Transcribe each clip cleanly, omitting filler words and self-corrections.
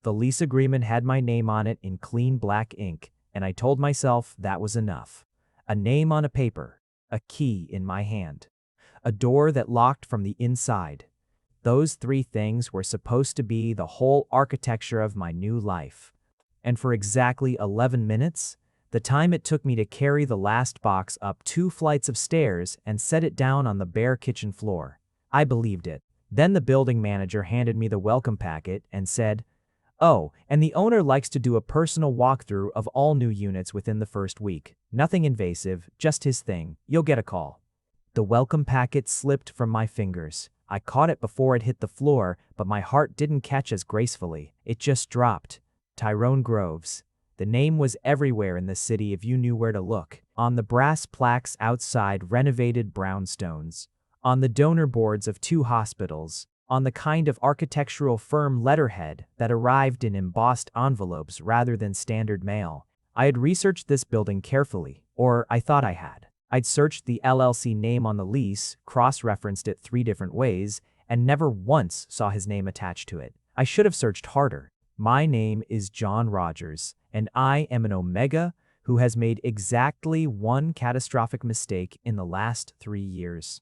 The lease agreement had my name on it in clean black ink, and I told myself that was enough. A name on a paper, a key in my hand, a door that locked from the inside. Those three things were supposed to be the whole architecture of my new life. And for exactly 11 minutes, the time it took me to carry the last box up 2 flights of stairs and set it down on the bare kitchen floor, I believed it. Then the building manager handed me the welcome packet and said, "Oh, and the owner likes to do a personal walkthrough of all new units within the first week. Nothing invasive, just his thing. You'll get a call." The welcome packet slipped from my fingers. I caught it before it hit the floor, but my heart didn't catch as gracefully. It just dropped. Tyrone Groves. The name was everywhere in the city if you knew where to look. On the brass plaques outside renovated brownstones. On the donor boards of 2 hospitals. On the kind of architectural firm letterhead that arrived in embossed envelopes rather than standard mail. I had researched this building carefully, or I thought I had. I'd searched the LLC name on the lease, cross-referenced it 3 different ways, and never once saw his name attached to it. I should have searched harder. My name is John Rogers, and I am an Omega who has made exactly one catastrophic mistake in the last 3 years.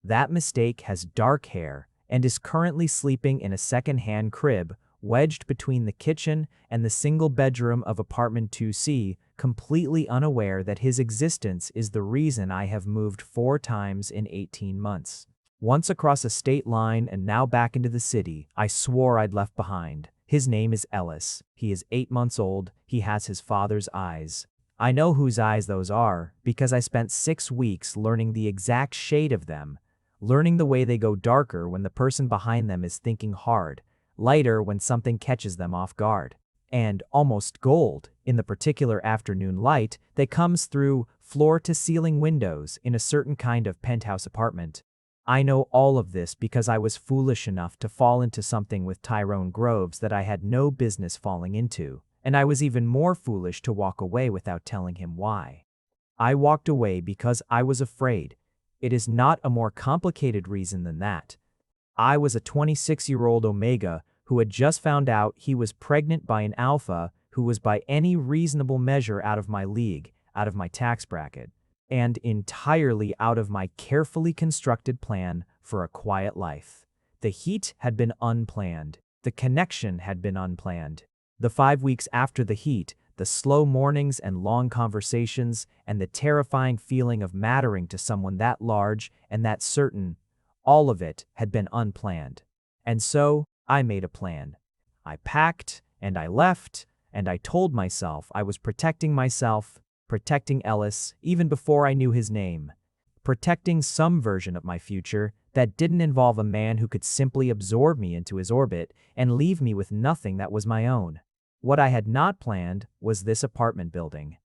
That mistake has dark hair and is currently sleeping in a second-hand crib wedged between the kitchen and the single bedroom of apartment 2C, completely unaware that his existence is the reason I have moved 4 times in 18 months. Once across a state line and now back into the city I swore I'd left behind. His name is Ellis. He is 8 months old. He has his father's eyes. I know whose eyes those are because I spent 6 weeks learning the exact shade of them, learning the way they go darker when the person behind them is thinking hard, lighter when something catches them off guard, and almost gold in the particular afternoon light that comes through floor-to-ceiling windows in a certain kind of penthouse apartment. I know all of this because I was foolish enough to fall into something with Tyrone Groves that I had no business falling into, and I was even more foolish to walk away without telling him why. I walked away because I was afraid. It is not a more complicated reason than that. I was a 26-year-old Omega who had just found out he was pregnant by an Alpha who was by any reasonable measure out of my league, out of my tax bracket, and entirely out of my carefully constructed plan for a quiet life. The heat had been unplanned. The connection had been unplanned. The 5 weeks after the heat, the slow mornings and long conversations, and the terrifying feeling of mattering to someone that large and that certain, all of it had been unplanned. And so, I made a plan. I packed, and I left, and I told myself I was protecting myself, protecting Ellis, even before I knew his name, protecting some version of my future that didn't involve a man who could simply absorb me into his orbit and leave me with nothing that was my own. What I had not planned was this apartment building.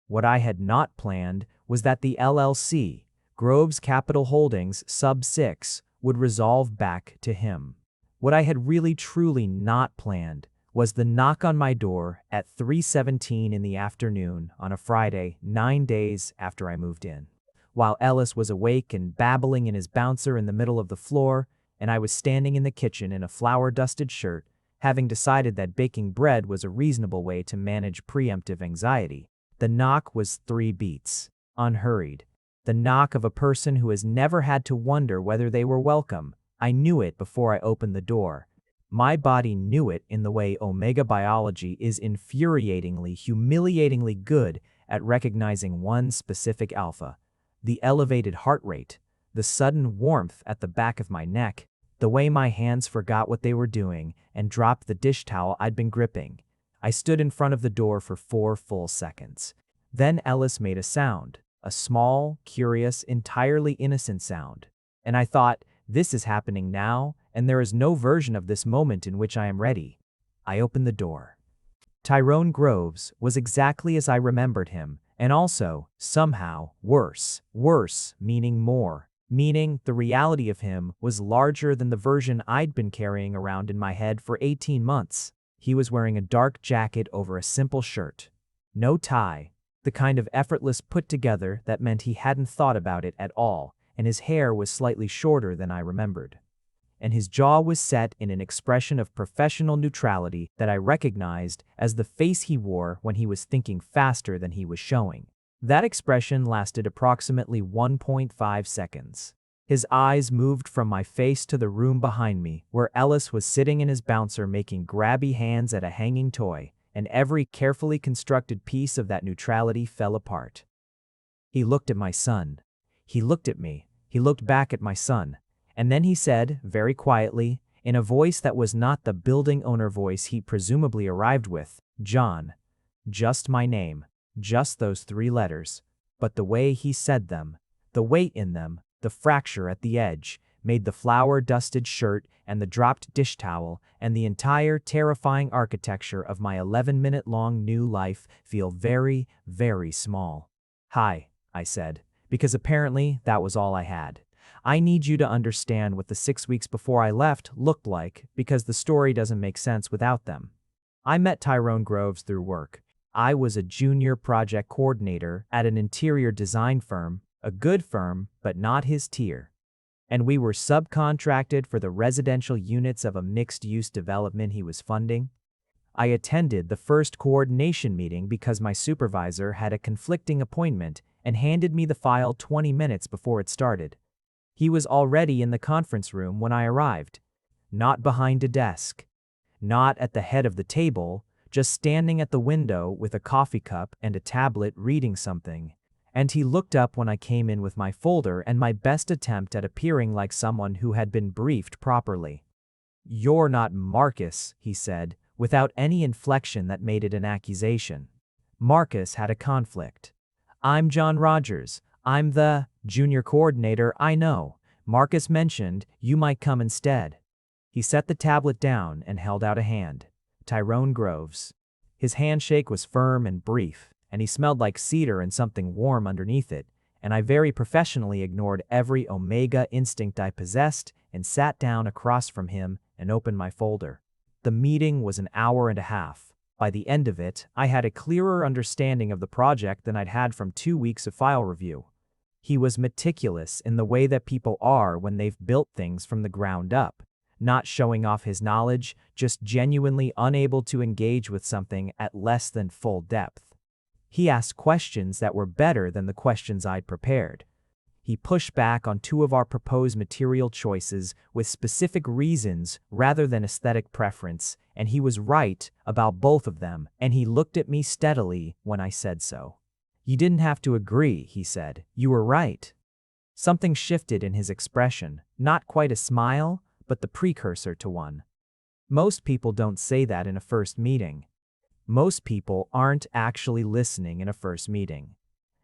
What I had not planned was that the LLC, Groves Capital Holdings Sub 6, would resolve back to him. What I had really truly not planned was the knock on my door at 3:17 in the afternoon on a Friday, 9 days after I moved in. While Ellis was awake and babbling in his bouncer in the middle of the floor, and I was standing in the kitchen in a flour-dusted shirt, having decided that baking bread was a reasonable way to manage preemptive anxiety. The knock was 3 beats, unhurried. The knock of a person who has never had to wonder whether they were welcome. I knew it before I opened the door. My body knew it in the way Omega biology is infuriatingly, humiliatingly good at recognizing one specific alpha. The elevated heart rate, the sudden warmth at the back of my neck, the way my hands forgot what they were doing and dropped the dish towel I'd been gripping. I stood in front of the door for 4 full seconds. Then Ellis made a sound, a small, curious, entirely innocent sound. And I thought, this is happening now, and there is no version of this moment in which I am ready. I opened the door. Tyrone Groves was exactly as I remembered him, and also, somehow, worse. Worse, meaning more. Meaning the reality of him was larger than the version I'd been carrying around in my head for 18 months. He was wearing a dark jacket over a simple shirt. No tie, the kind of effortless put-together that meant he hadn't thought about it at all, and his hair was slightly shorter than I remembered. and his jaw was set in an expression of professional neutrality that I recognized as the face he wore when he was thinking faster than he was showing. That expression lasted approximately 1.5 seconds. His eyes moved from my face to the room behind me, where Ellis was sitting in his bouncer making grabby hands at a hanging toy, and every carefully constructed piece of that neutrality fell apart. He looked at my son. He looked at me. He looked back at my son. And then he said, very quietly, in a voice that was not the building owner voice he presumably arrived with, "John." Just my name. Just those 3 letters. But the way he said them, the weight in them, the fracture at the edge, made the flour-dusted shirt and the dropped dish towel and the entire terrifying architecture of my 11-minute-long new life feel very, very small. "Hi," I said, because apparently that was all I had. "I need you to understand what the 6 weeks before I left looked like, because the story doesn't make sense without them." I met Tyrone Groves through work. I was a junior project coordinator at an interior design firm, a good firm, but not his tier. And we were subcontracted for the residential units of a mixed-use development he was funding. I attended the first coordination meeting because my supervisor had a conflicting appointment and handed me the file 20 minutes before it started. He was already in the conference room when I arrived, not behind a desk, not at the head of the table, just standing at the window with a coffee cup and a tablet reading something. And he looked up when I came in with my folder and my best attempt at appearing like someone who had been briefed properly. "You're not Marcus," he said, without any inflection that made it an accusation. Marcus had a conflict. "I'm John Rogers. I'm the junior coordinator, I know. Marcus mentioned you might come instead." He set the tablet down and held out a hand. Tyrone Groves. His handshake was firm and brief, and he smelled like cedar and something warm underneath it, and I very professionally ignored every Omega instinct I possessed and sat down across from him and opened my folder. The meeting was an hour and a half. By the end of it, I had a clearer understanding of the project than I'd had from 2 weeks of file review. He was meticulous in the way that people are when they've built things from the ground up, not showing off his knowledge, just genuinely unable to engage with something at less than full depth. He asked questions that were better than the questions I'd prepared. He pushed back on 2 of our proposed material choices with specific reasons rather than aesthetic preference, and he was right about both of them, and he looked at me steadily when I said so. "You didn't have to agree," he said. "You were right." Something shifted in his expression, not quite a smile, but the precursor to one. Most people don't say that in a first meeting. Most people aren't actually listening in a first meeting.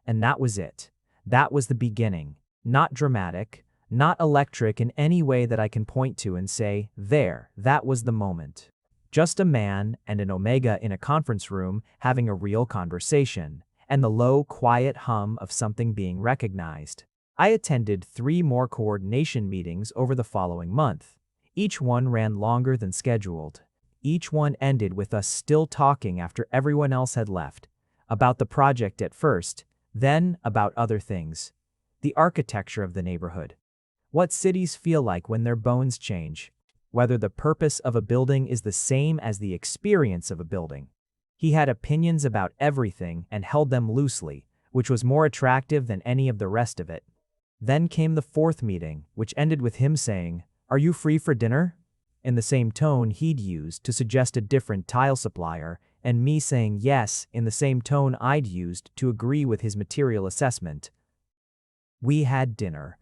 And that was it. That was the beginning. Not dramatic, not electric in any way that I can point to and say, there, that was the moment. Just a man and an Omega in a conference room having a real conversation, and the low, quiet hum of something being recognized. I attended 3 more coordination meetings over the following month. Each one ran longer than scheduled. Each one ended with us still talking after everyone else had left, about the project at first, then about other things. The architecture of the neighborhood. What cities feel like when their bones change. Whether the purpose of a building is the same as the experience of a building. He had opinions about everything and held them loosely, which was more attractive than any of the rest of it. Then came the 4th meeting, which ended with him saying, "Are you free for dinner?" in the same tone he'd used to suggest a different tile supplier, and me saying yes in the same tone I'd used to agree with his material assessment. We had dinner.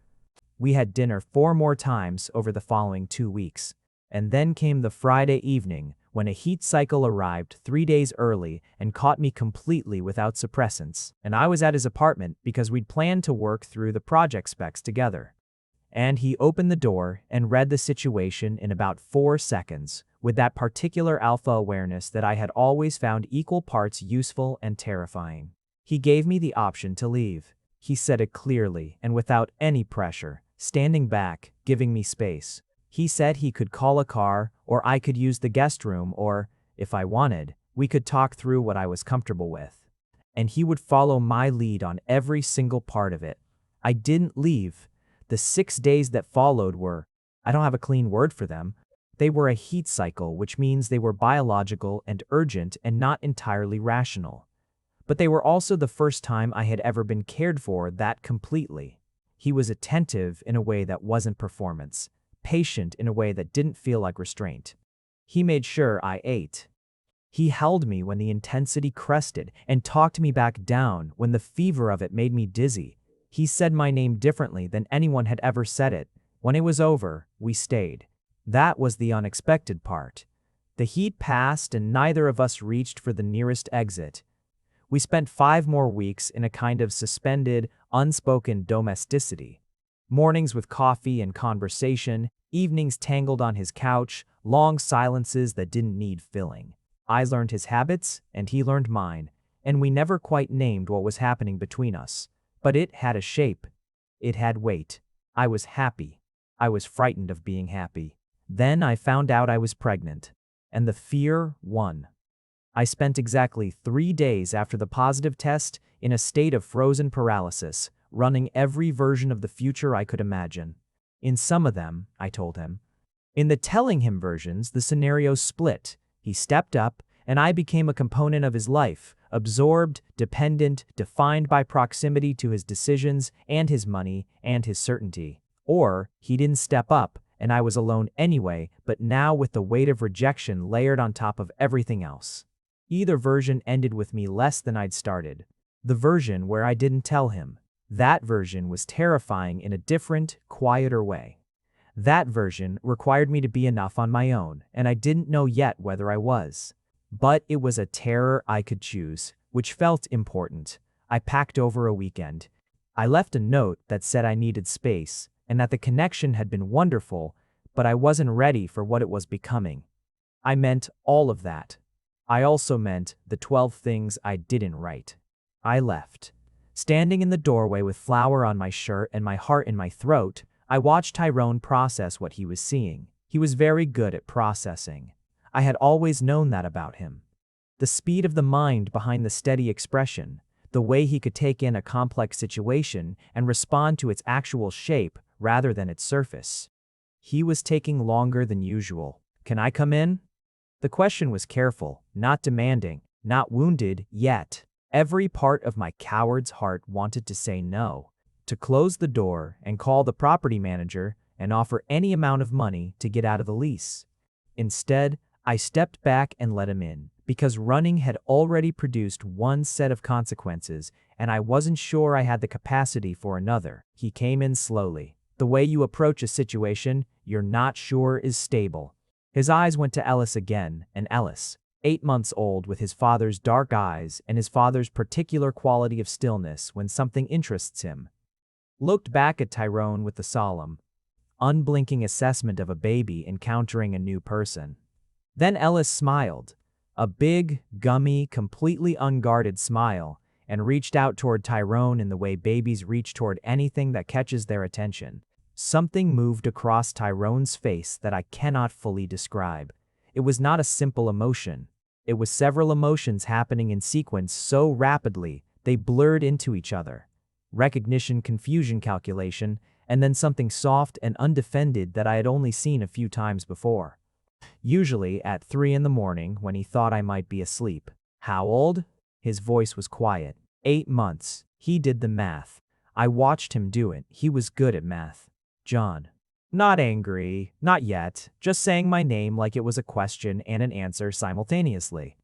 We had dinner 4 more times over the following 2 weeks. And then came the Friday evening, when a heat cycle arrived 3 days early and caught me completely without suppressants, and I was at his apartment because we'd planned to work through the project specs together. And he opened the door and read the situation in about 4 seconds, with that particular alpha awareness that I had always found equal parts useful and terrifying. He gave me the option to leave. He said it clearly and without any pressure, standing back, giving me space. He said he could call a car, or I could use the guest room, or, if I wanted, we could talk through what I was comfortable with. And he would follow my lead on every single part of it. I didn't leave. The 6 days that followed were, I don't have a clean word for them. They were a heat cycle, which means they were biological and urgent and not entirely rational. But they were also the first time I had ever been cared for that completely. He was attentive in a way that wasn't performance, patient in a way that didn't feel like restraint. He made sure I ate. He held me when the intensity crested and talked me back down when the fever of it made me dizzy. He said my name differently than anyone had ever said it. When it was over, we stayed. That was the unexpected part. The heat passed and neither of us reached for the nearest exit. We spent 5 more weeks in a kind of suspended, unspoken domesticity. Mornings with coffee and conversation, evenings tangled on his couch, long silences that didn't need filling. I learned his habits, and he learned mine, and we never quite named what was happening between us. But it had a shape. It had weight. I was happy. I was frightened of being happy. Then I found out I was pregnant, and the fear won. I spent exactly 3 days after the positive test in a state of frozen paralysis, running every version of the future I could imagine. In some of them, I told him. In the telling him versions, the scenario split. He stepped up, and I became a component of his life, absorbed, dependent, defined by proximity to his decisions and his money and his certainty. Or he didn't step up, and I was alone anyway, but now with the weight of rejection layered on top of everything else. Either version ended with me less than I'd started. The version where I didn't tell him. That version was terrifying in a different, quieter way. That version required me to be enough on my own, and I didn't know yet whether I was. But it was a terror I could choose, which felt important. I packed over a weekend. I left a note that said I needed space, and that the connection had been wonderful, but I wasn't ready for what it was becoming. I meant all of that. I also meant the 12 things I didn't write. I left. Standing in the doorway with flour on my shirt and my heart in my throat, I watched Tyrone process what he was seeing. He was very good at processing. I had always known that about him. The speed of the mind behind the steady expression, the way he could take in a complex situation and respond to its actual shape rather than its surface. He was taking longer than usual. "Can I come in?" The question was careful, not demanding, not wounded yet. Every part of my coward's heart wanted to say no, to close the door and call the property manager and offer any amount of money to get out of the lease. Instead, I stepped back and let him in, because running had already produced one set of consequences, and I wasn't sure I had the capacity for another. He came in slowly. The way you approach a situation you're not sure is stable. His eyes went to Ellis again, and Ellis, 8 months old with his father's dark eyes and his father's particular quality of stillness when something interests him, looked back at Tyrone with the solemn, unblinking assessment of a baby encountering a new person. Then Ellis smiled, a big, gummy, completely unguarded smile, and reached out toward Tyrone in the way babies reach toward anything that catches their attention. Something moved across Tyrone's face that I cannot fully describe. It was not a simple emotion. It was several emotions happening in sequence so rapidly they blurred into each other. Recognition, confusion, calculation, and then something soft and undefended that I had only seen a few times before. Usually at 3 in the morning when he thought I might be asleep. "How old?" His voice was quiet. 8 months. He did the math. I watched him do it. He was good at math. "John." Not angry, not yet, just saying my name like it was a question and an answer simultaneously.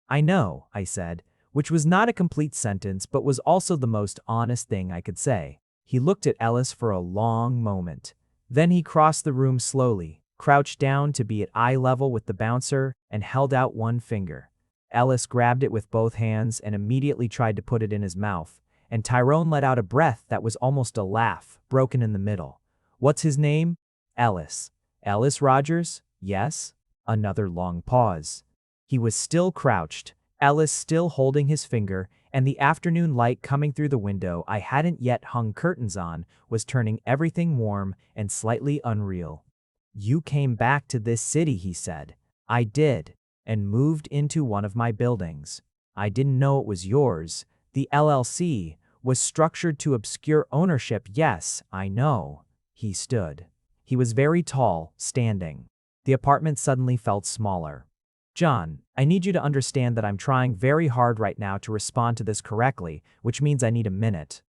"I know," I said, which was not a complete sentence but was also the most honest thing I could say. He looked at Ellis for a long moment. Then he crossed the room slowly, crouched down to be at eye level with the bouncer, and held out one finger. Ellis grabbed it with both hands and immediately tried to put it in his mouth, and Tyrone let out a breath that was almost a laugh, broken in the middle. "What's his name?" "Ellis." "Ellis Rogers?" "Yes." Another long pause. He was still crouched, Ellis still holding his finger, and the afternoon light coming through the window I hadn't yet hung curtains on was turning everything warm and slightly unreal. "You came back to this city," he said. "I did, and moved into one of my buildings. I didn't know it was yours. The LLC was structured to obscure ownership. Yes, I know." He stood. He was very tall, standing. The apartment suddenly felt smaller. John, I need you to understand that I'm trying very hard right now to respond to this correctly, which means I need a minute.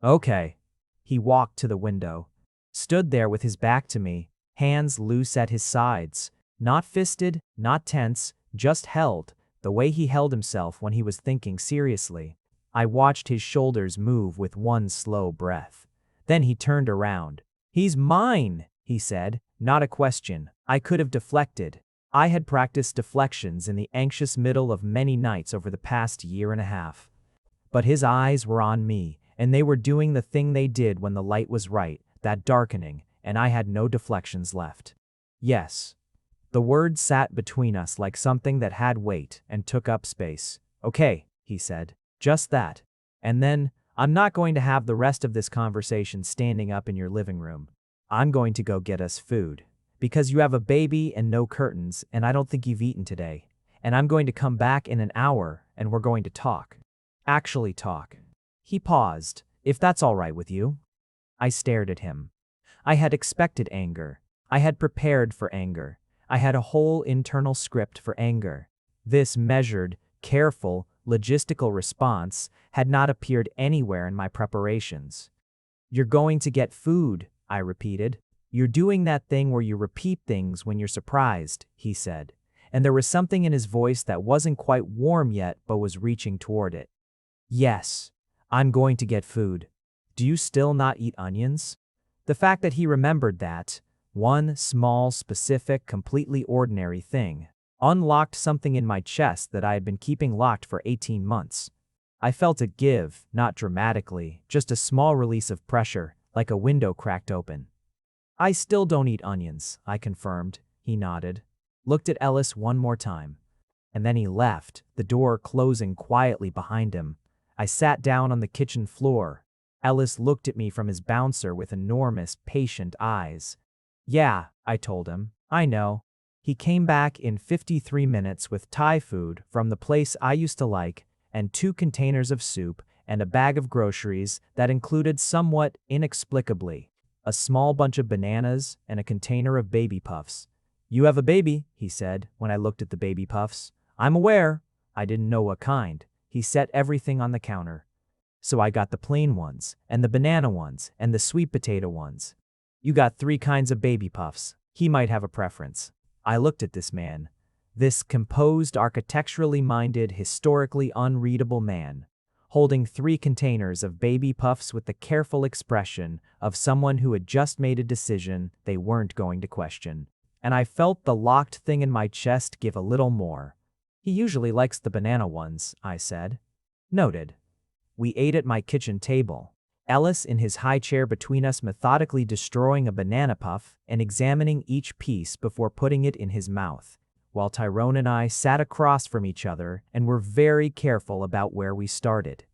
Okay. He walked to the window, stood there with his back to me, hands loose at his sides, not fisted, not tense, just held, the way he held himself when he was thinking seriously. I watched his shoulders move with one slow breath. Then he turned around. "He's mine," he said, not a question. I could have deflected. I had practiced deflections in the anxious middle of many nights over the past year and a half. But his eyes were on me, and they were doing the thing they did when the light was right, that darkening, and I had no deflections left. Yes. The word sat between us like something that had weight and took up space. "Okay," he said. "Just that. And then, I'm not going to have the rest of this conversation standing up in your living room. I'm going to go get us food. Because you have a baby and no curtains, and I don't think you've eaten today. And I'm going to come back in an hour, and we're going to talk. Actually talk." He paused. "If that's all right with you." I stared at him. I had expected anger. I had prepared for anger. I had a whole internal script for anger. This measured, careful, logistical response had not appeared anywhere in my preparations. "You're going to get food," I repeated. "You're doing that thing where you repeat things when you're surprised," he said, and there was something in his voice that wasn't quite warm yet but was reaching toward it. "Yes, I'm going to get food. Do you still not eat onions?" The fact that he remembered that, one small, specific, completely ordinary thing, unlocked something in my chest that I had been keeping locked for 18 months. I felt it give, not dramatically, just a small release of pressure, like a window cracked open. "I still don't eat onions," I confirmed. He nodded, looked at Ellis one more time, and then he left, the door closing quietly behind him. I sat down on the kitchen floor. Ellis looked at me from his bouncer with enormous, patient eyes. "Yeah," I told him, "I know." He came back in 53 minutes with Thai food from the place I used to like, and 2 containers of soup and a bag of groceries that included somewhat inexplicably a small bunch of bananas and a container of baby puffs. "You have a baby," he said when I looked at the baby puffs. "I'm aware." I didn't know what kind. He set everything on the counter. "So I got the plain ones, and the banana ones, and the sweet potato ones." "You got 3 kinds of baby puffs." He might have a preference. I looked at this man. This composed, architecturally minded, historically unreadable man, holding 3 containers of baby puffs with the careful expression of someone who had just made a decision they weren't going to question. And I felt the locked thing in my chest give a little more. "He usually likes the banana ones," I said. Noted. We ate at my kitchen table. Ellis in his high chair between us, methodically destroying a banana puff and examining each piece before putting it in his mouth, while Tyrone and I sat across from each other and were very careful about where we started.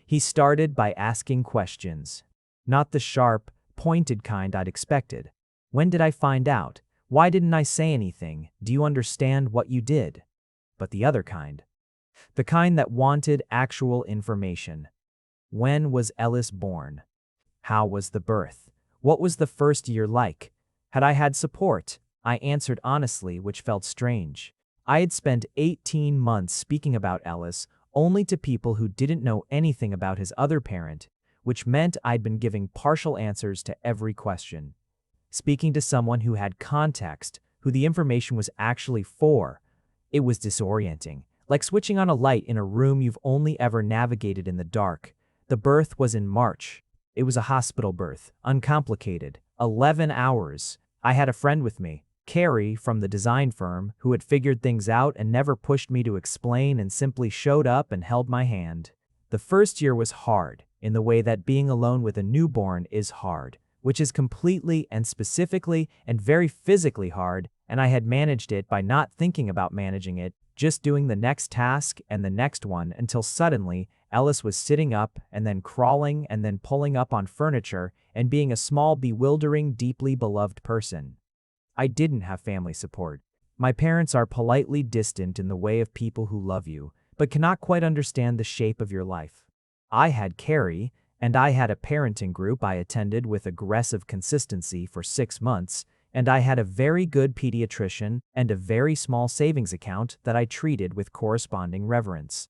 He started by asking questions. Not the sharp, pointed kind I'd expected. "When did I find out? Why didn't I say anything? Do you understand what you did?" But the other kind. The kind that wanted actual information. When was Ellis born? How was the birth? What was the first year like? Had I had support? I answered honestly, which felt strange. I had spent 18 months speaking about Ellis only to people who didn't know anything about his other parent, which meant I'd been giving partial answers to every question. Speaking to someone who had context, who the information was actually for, it was disorienting, like switching on a light in a room you've only ever navigated in the dark. The birth was in March. It was a hospital birth, uncomplicated, 11 hours. I had a friend with me, Carrie from the design firm, who had figured things out and never pushed me to explain and simply showed up and held my hand. The first year was hard, in the way that being alone with a newborn is hard, which is completely and specifically and very physically hard, and I had managed it by not thinking about managing it, just doing the next task and the next one until suddenly Ellis was sitting up and then crawling and then pulling up on furniture and being a small, bewildering, deeply beloved person. I didn't have family support. My parents are politely distant in the way of people who love you, but cannot quite understand the shape of your life. I had Carrie, And I had a parenting group I attended with aggressive consistency for 6 months, and I had a very good pediatrician and a very small savings account that I treated with corresponding reverence.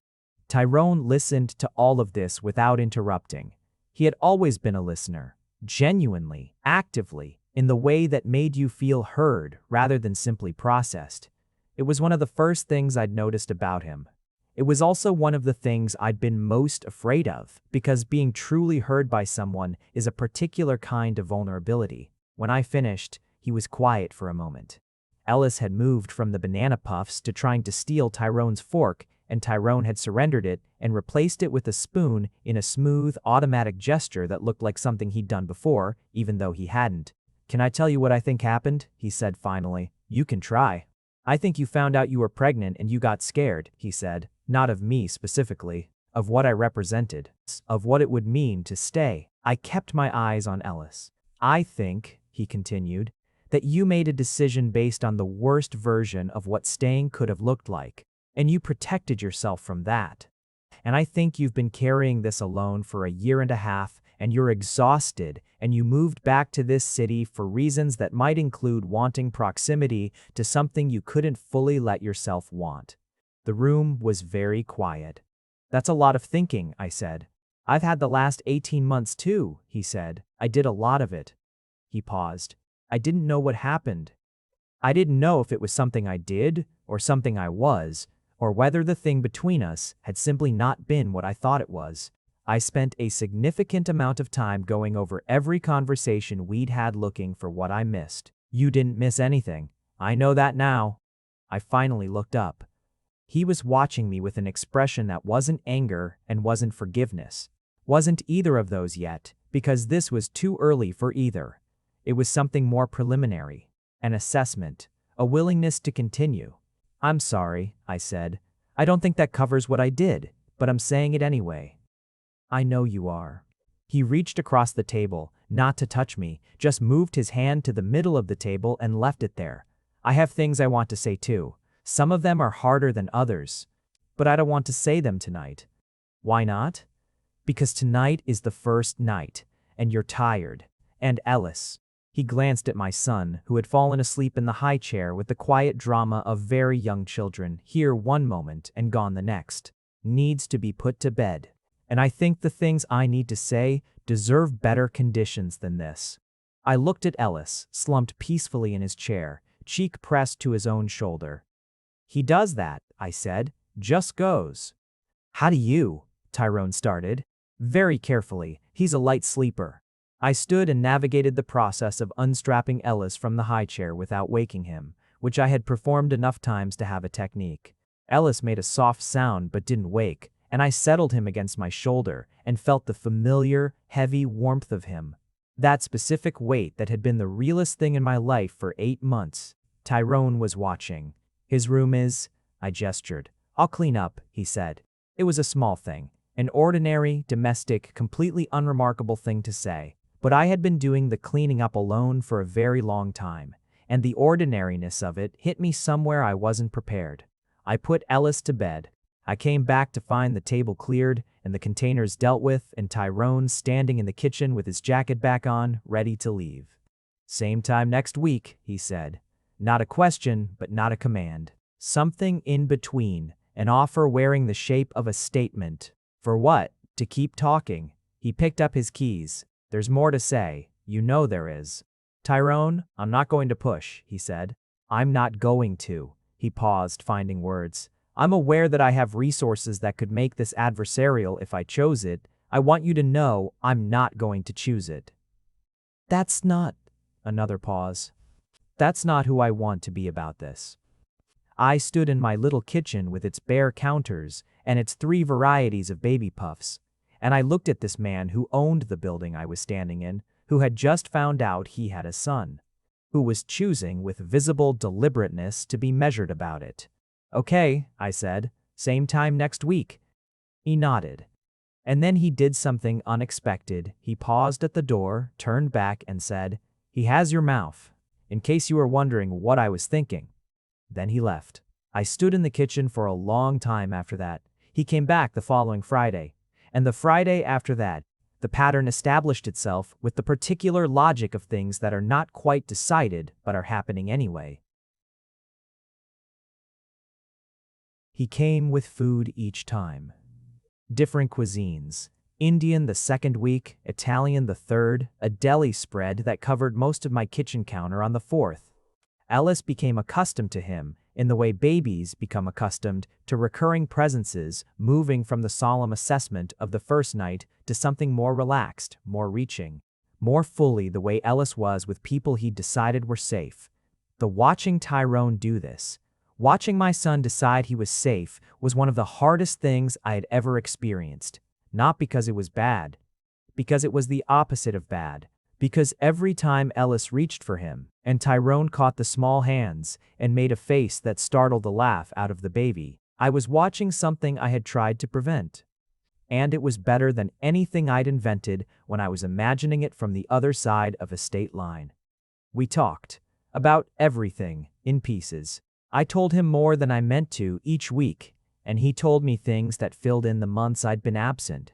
Tyrone listened to all of this without interrupting. He had always been a listener, genuinely, actively, in the way that made you feel heard rather than simply processed. It was one of the first things I'd noticed about him. It was also one of the things I'd been most afraid of, because being truly heard by someone is a particular kind of vulnerability. When I finished, he was quiet for a moment. Ellis had moved from the banana puffs to trying to steal Tyrone's fork, and Tyrone had surrendered it and replaced it with a spoon in a smooth, automatic gesture that looked like something he'd done before, even though he hadn't. "Can I tell you what I think happened?" he said finally. "You can try." "I think you found out you were pregnant and you got scared," he said. "Not of me specifically, of what I represented, of what it would mean to stay." I kept my eyes on Ellis. "I think," he continued, "that you made a decision based on the worst version of what staying could have looked like, and you protected yourself from that. And I think you've been carrying this alone for a year and a half, and you're exhausted, and you moved back to this city for reasons that might include wanting proximity to something you couldn't fully let yourself want." The room was very quiet. "That's a lot of thinking," I said. "I've had the last 18 months too," he said. "I did a lot of it." He paused. "I didn't know what happened. I didn't know if it was something I did, or something I was, or whether the thing between us had simply not been what I thought it was. I spent a significant amount of time going over every conversation we'd had looking for what I missed." "You didn't miss anything. I know that now." I finally looked up. He was watching me with an expression that wasn't anger and wasn't forgiveness. Wasn't either of those yet, because this was too early for either. It was something more preliminary, an assessment, a willingness to continue. "I'm sorry," I said. "I don't think that covers what I did, but I'm saying it anyway." "I know you are." He reached across the table, not to touch me, just moved his hand to the middle of the table and left it there. "I have things I want to say too. Some of them are harder than others, but I don't want to say them tonight." "Why not?" "Because tonight is the first night, and you're tired. And Ellis," he glanced at my son, who had fallen asleep in the high chair with the quiet drama of very young children, here one moment and gone the next, "needs to be put to bed. And I think the things I need to say deserve better conditions than this." I looked at Ellis, slumped peacefully in his chair, cheek pressed to his own shoulder. "He does that," I said. "Just goes." "How do you?" Tyrone started. "Very carefully. He's a light sleeper." I stood and navigated the process of unstrapping Ellis from the high chair without waking him, which I had performed enough times to have a technique. Ellis made a soft sound but didn't wake, and I settled him against my shoulder and felt the familiar, heavy warmth of him. That specific weight that had been the realest thing in my life for 8 months. Tyrone was watching. "His room is," I gestured. "I'll clean up," he said. It was a small thing, an ordinary, domestic, completely unremarkable thing to say. But I had been doing the cleaning up alone for a very long time, and the ordinariness of it hit me somewhere I wasn't prepared. I put Ellis to bed. I came back to find the table cleared and the containers dealt with, and Tyrone standing in the kitchen with his jacket back on, ready to leave. "Same time next week," he said. Not a question, but not a command. Something in between, an offer wearing the shape of a statement. For what? To keep talking. He picked up his keys. "There's more to say. You know there is." "Tyrone, I'm not going to push," he said. "I'm not going to." He paused, finding words. "I'm aware that I have resources that could make this adversarial if I chose it. I want you to know I'm not going to choose it." "That's not..." Another pause. "That's not who I want to be about this." I stood in my little kitchen with its bare counters and its 3 varieties of baby puffs, and I looked at this man who owned the building I was standing in, who had just found out he had a son, who was choosing with visible deliberateness to be measured about it. "Okay," I said, "same time next week." He nodded. And then he did something unexpected. He paused at the door, turned back, and said, "He has your mouth, in case you were wondering what I was thinking." Then he left. I stood in the kitchen for a long time after that. He came back the following Friday, and the Friday after that, The pattern established itself with the particular logic of things that are not quite decided but are happening anyway. He came with food each time. Different cuisines. Indian the second week, Italian the third, a deli spread that covered most of my kitchen counter on the fourth. Ellis became accustomed to him in the way babies become accustomed to recurring presences, moving from the solemn assessment of the first night to something more relaxed, more reaching, more fully the way Ellis was with people he'd decided were safe. The watching Tyrone do this, watching my son decide he was safe, was one of the hardest things I had ever experienced. Not because it was bad, because it was the opposite of bad. Because every time Ellis reached for him, and Tyrone caught the small hands and made a face that startled the laugh out of the baby, I was watching something I had tried to prevent. And it was better than anything I'd invented when I was imagining it from the other side of a state line. We talked about everything in pieces. I told him more than I meant to each week, and he told me things that filled in the months I'd been absent.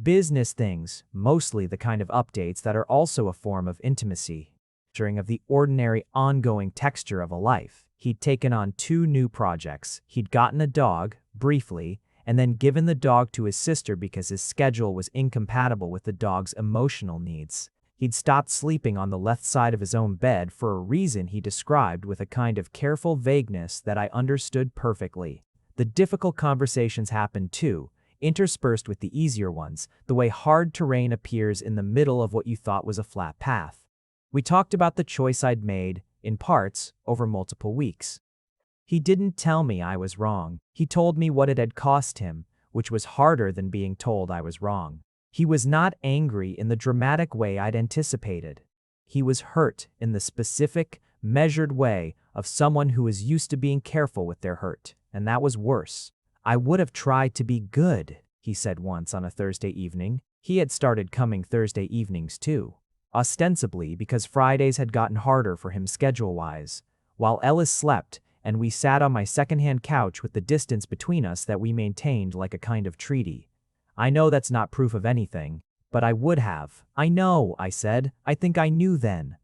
Business things, mostly the kind of updates that are also a form of intimacy. During of the ordinary ongoing texture of a life. He'd taken on 2 new projects. He'd gotten a dog, briefly, and then given the dog to his sister because his schedule was incompatible with the dog's emotional needs. He'd stopped sleeping on the left side of his own bed for a reason he described with a kind of careful vagueness that I understood perfectly. The difficult conversations happened too, interspersed with the easier ones, the way hard terrain appears in the middle of what you thought was a flat path. We talked about the choice I'd made, in parts, over multiple weeks. He didn't tell me I was wrong. He told me what it had cost him, which was harder than being told I was wrong. He was not angry in the dramatic way I'd anticipated. He was hurt in the specific, measured way of someone who is used to being careful with their hurt, and that was worse. I would have tried to be good, he said once on a Thursday evening. He had started coming Thursday evenings too, ostensibly because Fridays had gotten harder for him schedule-wise. While Ellis slept, and we sat on my second-hand couch with the distance between us that we maintained like a kind of treaty. I know that's not proof of anything, but I would have. I know, I said. I think I knew then.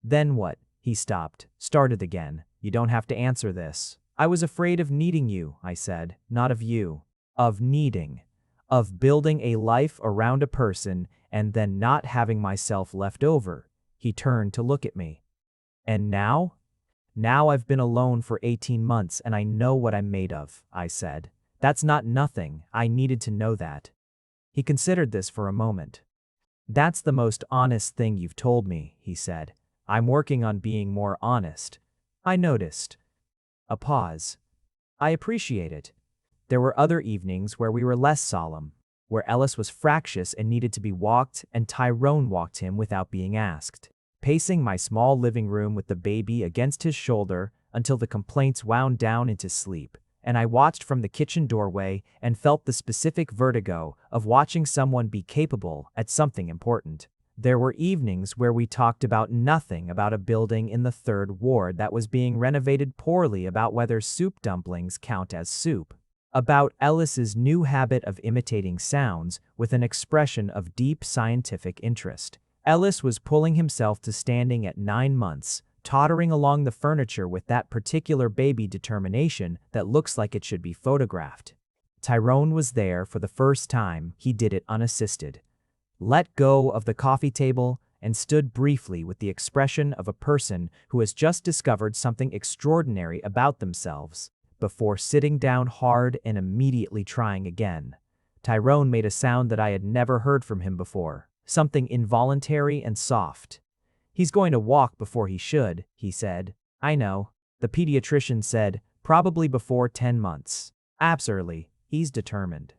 Then what? He stopped, started again. You don't have to answer this. I was afraid of needing you, I said, not of you. Of needing. Of building a life around a person and then not having myself left over. He turned to look at me. And now? Now I've been alone for 18 months and I know what I'm made of, I said. That's not nothing. I needed to know that. He considered this for a moment. That's the most honest thing you've told me, he said. I'm working on being more honest. I noticed. A pause. I appreciate it. There were other evenings where we were less solemn, where Ellis was fractious and needed to be walked and Tyrone walked him without being asked, pacing my small living room with the baby against his shoulder until the complaints wound down into sleep, and I watched from the kitchen doorway and felt the specific vertigo of watching someone be capable at something important. There were evenings where we talked about nothing, about a building in the 3rd Ward that was being renovated poorly, about whether soup dumplings count as soup, about Ellis's new habit of imitating sounds with an expression of deep scientific interest. Ellis was pulling himself to standing at 9 months, tottering along the furniture with that particular baby determination that looks like it should be photographed. Tyrone was there for the first time. He did it unassisted. Let go of the coffee table and stood briefly with the expression of a person who has just discovered something extraordinary about themselves, before sitting down hard and immediately trying again. Tyrone made a sound that I had never heard from him before, something involuntary and soft. He's going to walk before he should, he said. I know. The pediatrician said, probably before 10 months. Absolutely, he's determined.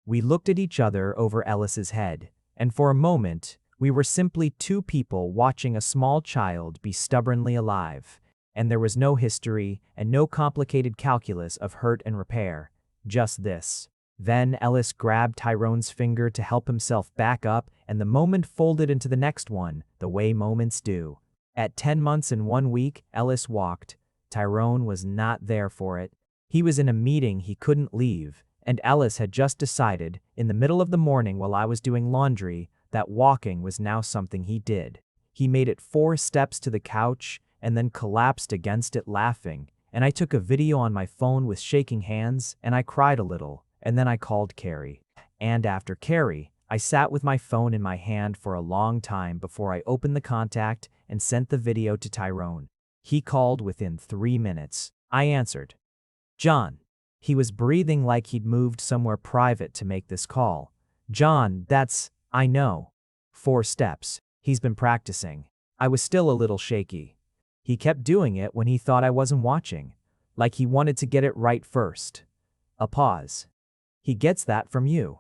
We looked at each other over Ellis's head. And for a moment, we were simply 2 people watching a small child be stubbornly alive, and there was no history and no complicated calculus of hurt and repair, just this. Then Ellis grabbed Tyrone's finger to help himself back up, and the moment folded into the next one, the way moments do. At 10 months and 1 week, Ellis walked. Tyrone was not there for it. He was in a meeting he couldn't leave. And Ellis had just decided, in the middle of the morning while I was doing laundry, that walking was now something he did. He made it 4 steps to the couch and then collapsed against it laughing, and I took a video on my phone with shaking hands, and I cried a little, and then I called Carrie. And after Carrie, I sat with my phone in my hand for a long time before I opened the contact and sent the video to Tyrone. He called within 3 minutes. I answered. John. He was breathing like he'd moved somewhere private to make this call. John, I know. 4 steps. He's been practicing. I was still a little shaky. He kept doing it when he thought I wasn't watching, like he wanted to get it right first. A pause. He gets that from you.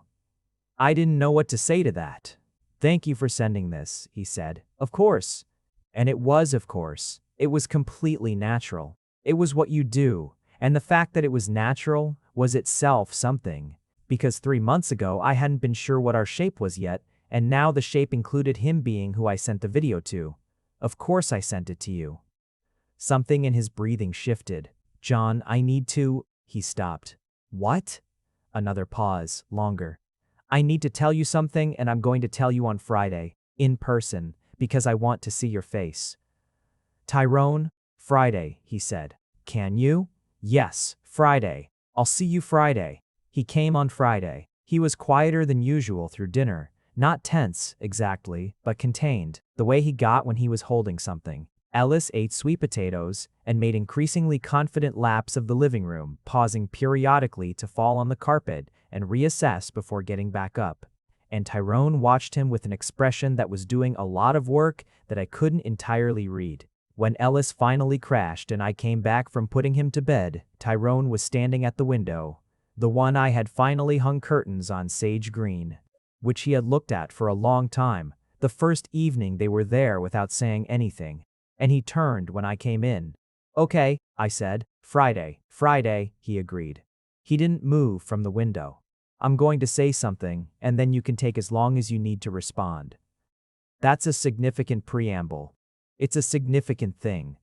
I didn't know what to say to that. Thank you for sending this, he said. Of course. And it was, of course. It was completely natural. It was what you do, and the fact that it was natural was itself something, because 3 months ago I hadn't been sure what our shape was yet, and now the shape included him being who I sent the video to. Of course I sent it to you. Something in his breathing shifted. John, I need to... He stopped. What? Another pause, longer. I need to tell you something, and I'm going to tell you on Friday, in person, because I want to see your face. Tyrone, Friday, he said. Can you? Yes, Friday. I'll see you Friday. He came on Friday. He was quieter than usual through dinner. Not tense, exactly, but contained, the way he got when he was holding something. Ellis ate sweet potatoes and made increasingly confident laps of the living room, pausing periodically to fall on the carpet and reassess before getting back up. And Tyrone watched him with an expression that was doing a lot of work that I couldn't entirely read. When Ellis finally crashed and I came back from putting him to bed, Tyrone was standing at the window, the one I had finally hung curtains on sage green, which he had looked at for a long time, the first evening they were there without saying anything. And he turned when I came in. Okay, I said. Friday, he agreed. He didn't move from the window. I'm going to say something, and then you can take as long as you need to respond. That's a significant preamble. It's a significant thing.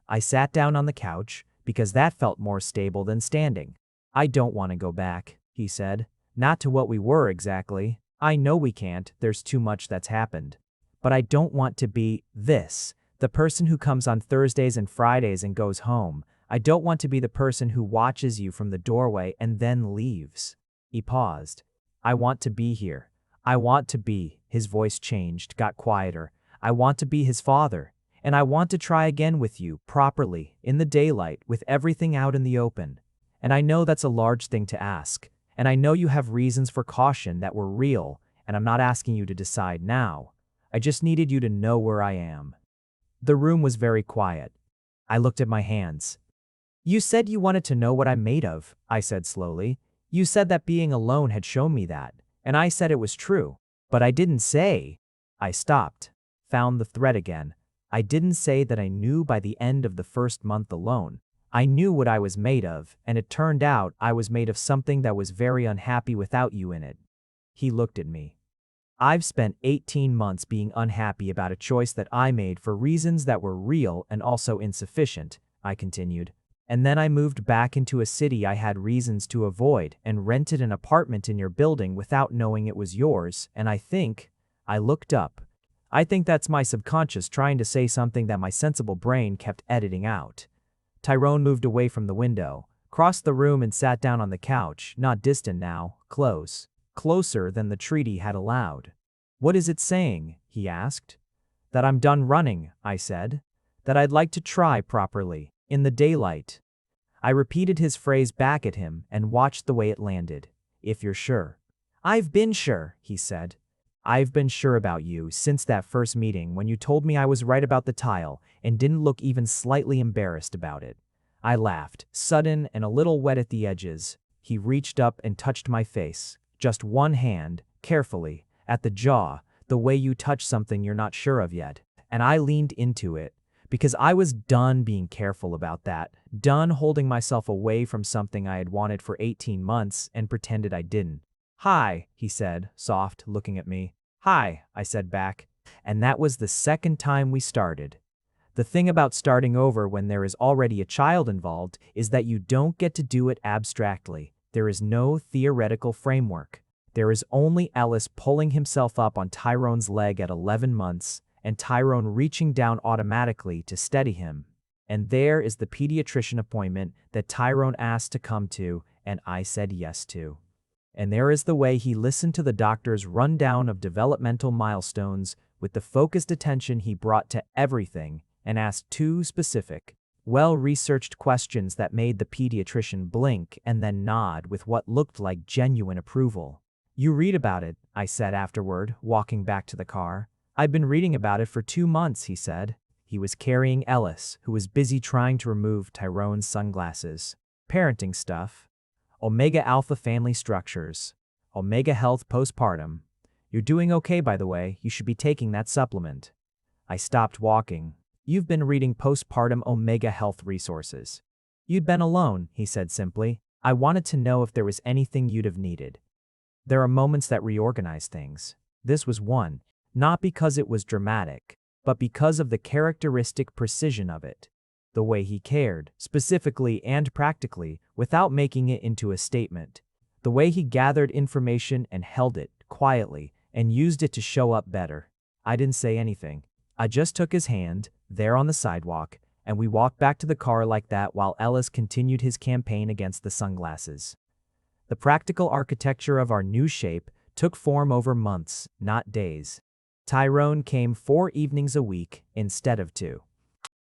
I sat down on the couch, because that felt more stable than standing. I don't want to go back, he said. Not to what we were exactly. I know we can't, there's too much that's happened. But I don't want to be this. The person who comes on Thursdays and Fridays and goes home. I don't want to be the person who watches you from the doorway and then leaves. He paused. I want to be here. I want to be, his voice changed, got quieter. I want to be his father. And I want to try again with you, properly, in the daylight, with everything out in the open. And I know that's a large thing to ask. And I know you have reasons for caution that were real, and I'm not asking you to decide now. I just needed you to know where I am. The room was very quiet. I looked at my hands. You said you wanted to know what I'm made of, I said slowly. You said that being alone had shown me that, and I said it was true. But I didn't say. I stopped, found the thread again. I didn't say that I knew by the end of the first month alone. I knew what I was made of, and it turned out I was made of something that was very unhappy without you in it. He looked at me. I've spent 18 months being unhappy about a choice that I made for reasons that were real and also insufficient, I continued. And then I moved back into a city I had reasons to avoid and rented an apartment in your building without knowing it was yours, and I looked up. I think that's my subconscious trying to say something that my sensible brain kept editing out. Tyrone moved away from the window, crossed the room and sat down on the couch, not distant now, close. Closer than the treaty had allowed. What is it saying? He asked. That I'm done running, I said. That I'd like to try properly, in the daylight. I repeated his phrase back at him and watched the way it landed. If you're sure. I've been sure, he said. I've been sure about you since that first meeting when you told me I was right about the tile and didn't look even slightly embarrassed about it. I laughed, sudden and a little wet at the edges. He reached up and touched my face. Just one hand, carefully, at the jaw, the way you touch something you're not sure of yet. And I leaned into it, because I was done being careful about that, done holding myself away from something I had wanted for 18 months and pretended I didn't. Hi, he said, soft, looking at me. Hi, I said back. And that was the second time we started. The thing about starting over when there is already a child involved is that you don't get to do it abstractly. There is no theoretical framework. There is only Ellis pulling himself up on Tyrone's leg at 11 months, and Tyrone reaching down automatically to steady him. And there is the pediatrician appointment that Tyrone asked to come to, and I said yes to. And there is the way he listened to the doctor's rundown of developmental milestones with the focused attention he brought to everything and asked two specific, well-researched questions that made the pediatrician blink and then nod with what looked like genuine approval. "You read about it," I said afterward, walking back to the car. "I've been reading about it for 2 months," he said. He was carrying Ellis, who was busy trying to remove Tyrone's sunglasses. "Parenting stuff. Omega Alpha family structures. Omega Health postpartum. You're doing okay, by the way. You should be taking that supplement." I stopped walking. "You've been reading postpartum Omega Health resources." "You'd been alone," he said simply. "I wanted to know if there was anything you'd have needed." There are moments that reorganize things. This was one, not because it was dramatic, but because of the characteristic precision of it. The way he cared, specifically and practically, without making it into a statement. The way he gathered information and held it, quietly, and used it to show up better. I didn't say anything. I just took his hand, there on the sidewalk, and we walked back to the car like that while Ellis continued his campaign against the sunglasses. The practical architecture of our new shape took form over months, not days. Tyrone came 4 evenings a week instead of 2.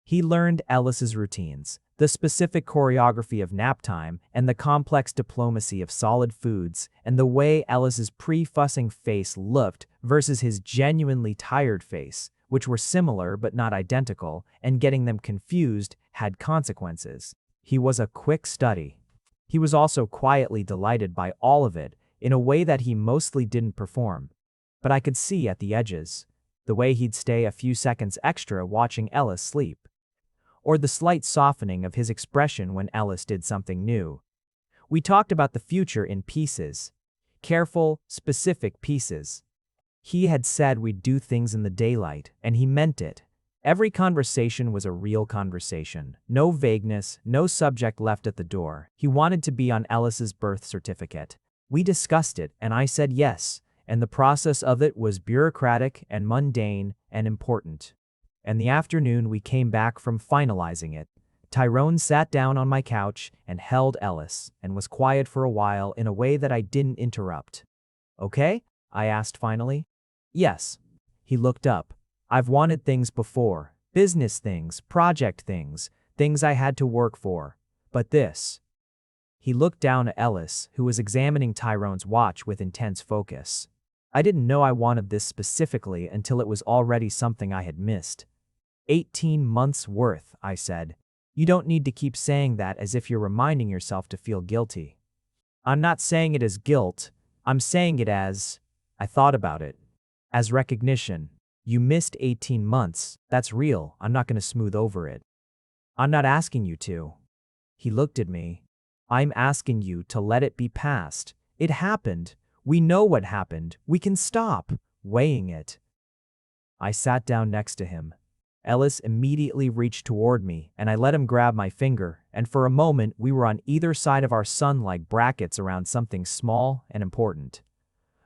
He learned Ellis's routines, the specific choreography of nap time, and the complex diplomacy of solid foods, and the way Ellis's pre-fussing face looked versus his genuinely tired face, which were similar but not identical, and getting them confused had consequences. He was a quick study. He was also quietly delighted by all of it in a way that he mostly didn't perform. But I could see at the edges, the way he'd stay a few seconds extra watching Ellis sleep. Or the slight softening of his expression when Ellis did something new. We talked about the future in pieces. Careful, specific pieces. He had said we'd do things in the daylight, and he meant it. Every conversation was a real conversation. No vagueness, no subject left at the door. He wanted to be on Ellis's birth certificate. We discussed it, and I said yes, and the process of it was bureaucratic and mundane and important. And the afternoon we came back from finalizing it, Tyrone sat down on my couch and held Ellis and was quiet for a while in a way that I didn't interrupt. "Okay?" I asked finally. "Yes." He looked up. "I've wanted things before. Business things, project things, things I had to work for. But this." He looked down at Ellis, who was examining Tyrone's watch with intense focus. "I didn't know I wanted this specifically until it was already something I had missed." 18 months worth, I said. "You don't need to keep saying that as if you're reminding yourself to feel guilty." "I'm not saying it as guilt. I'm saying it as..." I thought about it. "As recognition. You missed 18 months. That's real. I'm not going to smooth over it." "I'm not asking you to." He looked at me. "I'm asking you to let it be past. It happened. We know what happened. We can stop weighing it." I sat down next to him. Ellis immediately reached toward me, and I let him grab my finger, and for a moment we were on either side of our sun like brackets around something small and important.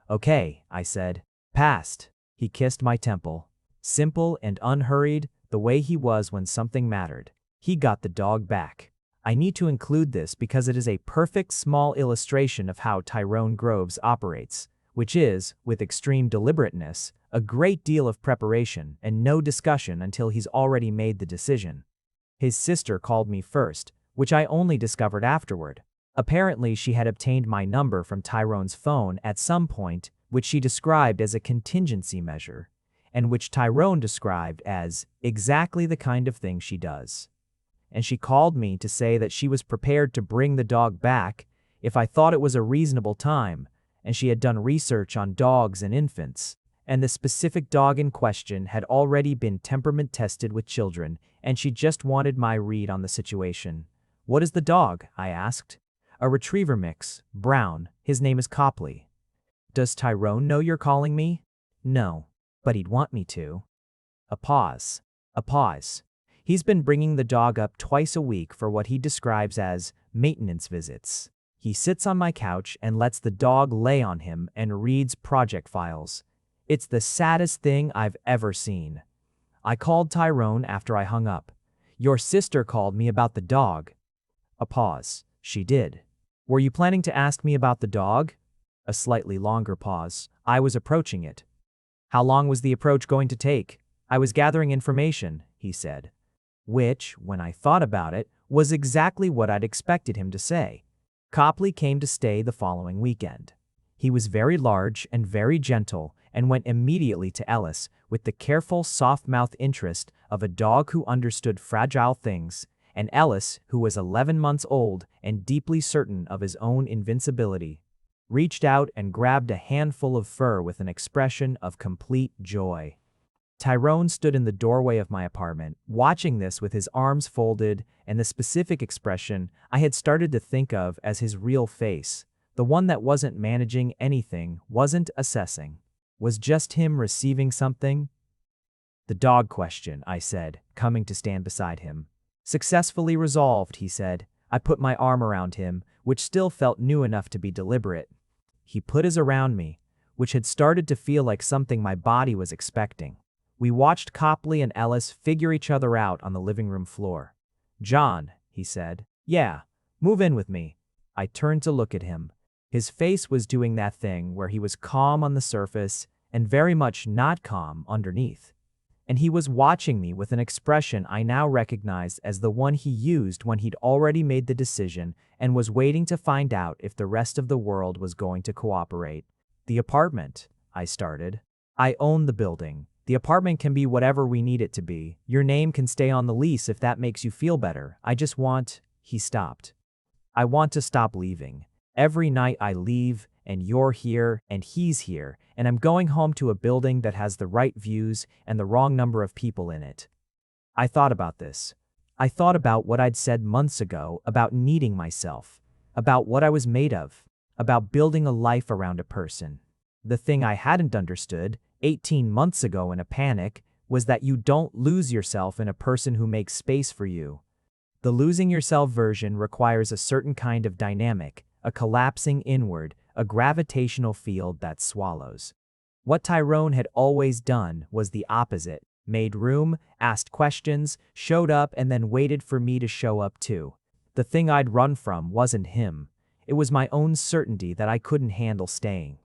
"Okay," I said. "Past." He kissed my temple. Simple and unhurried, the way he was when something mattered. He got the dog back. I need to include this because it is a perfect small illustration of how Tyrone Groves operates, which is, with extreme deliberateness, a great deal of preparation and no discussion until he's already made the decision. His sister called me first, which I only discovered afterward. Apparently she had obtained my number from Tyrone's phone at some point, which she described as a contingency measure, and which Tyrone described as exactly the kind of thing she does. And she called me to say that she was prepared to bring the dog back if I thought it was a reasonable time, and she had done research on dogs and infants, and the specific dog in question had already been temperament tested with children, and she just wanted my read on the situation. "What is the dog?" I asked. "A retriever mix, brown. His name is Copley." "Does Tyrone know you're calling me?" "No, but he'd want me to." A pause. A pause. He's been bringing the dog up twice a week for what he describes as maintenance visits. He sits on my couch and lets the dog lay on him and reads project files. It's the saddest thing I've ever seen. I called Tyrone after I hung up. Your sister called me about the dog. A pause. She did. Were you planning to ask me about the dog? A slightly longer pause. I was approaching it. How long was the approach going to take? I was gathering information, he said. Which, when I thought about it, was exactly what I'd expected him to say. Copley came to stay the following weekend. He was very large and very gentle and went immediately to Ellis with the careful, soft-mouthed interest of a dog who understood fragile things, and Ellis, who was 11 months old and deeply certain of his own invincibility, reached out and grabbed a handful of fur with an expression of complete joy. Tyrone stood in the doorway of my apartment, watching this with his arms folded and the specific expression I had started to think of as his real face, the one that wasn't managing anything, wasn't assessing. Was just him receiving something? The dog question, I said, coming to stand beside him. Successfully resolved, he said. I put my arm around him, which still felt new enough to be deliberate. He put his around me, which had started to feel like something my body was expecting. We watched Copley and Ellis figure each other out on the living room floor. John, he said. Yeah, move in with me. I turned to look at him. His face was doing that thing where he was calm on the surface and very much not calm underneath. And he was watching me with an expression I now recognized as the one he used when he'd already made the decision and was waiting to find out if the rest of the world was going to cooperate. The apartment, I started. I own the building. The apartment can be whatever we need it to be. Your name can stay on the lease if that makes you feel better. I just want... He stopped. I want to stop leaving. Every night I leave, and you're here, and he's here, and I'm going home to a building that has the right views and the wrong number of people in it. I thought about this. I thought about what I'd said months ago about needing myself, about what I was made of, about building a life around a person. The thing I hadn't understood 18 months ago in a panic was that you don't lose yourself in a person who makes space for you. The losing yourself version requires a certain kind of dynamic, a collapsing inward, a gravitational field that swallows. What Tyrone had always done was the opposite, made room, asked questions, showed up, and then waited for me to show up too. The thing I'd run from wasn't him. It was my own certainty that I couldn't handle staying.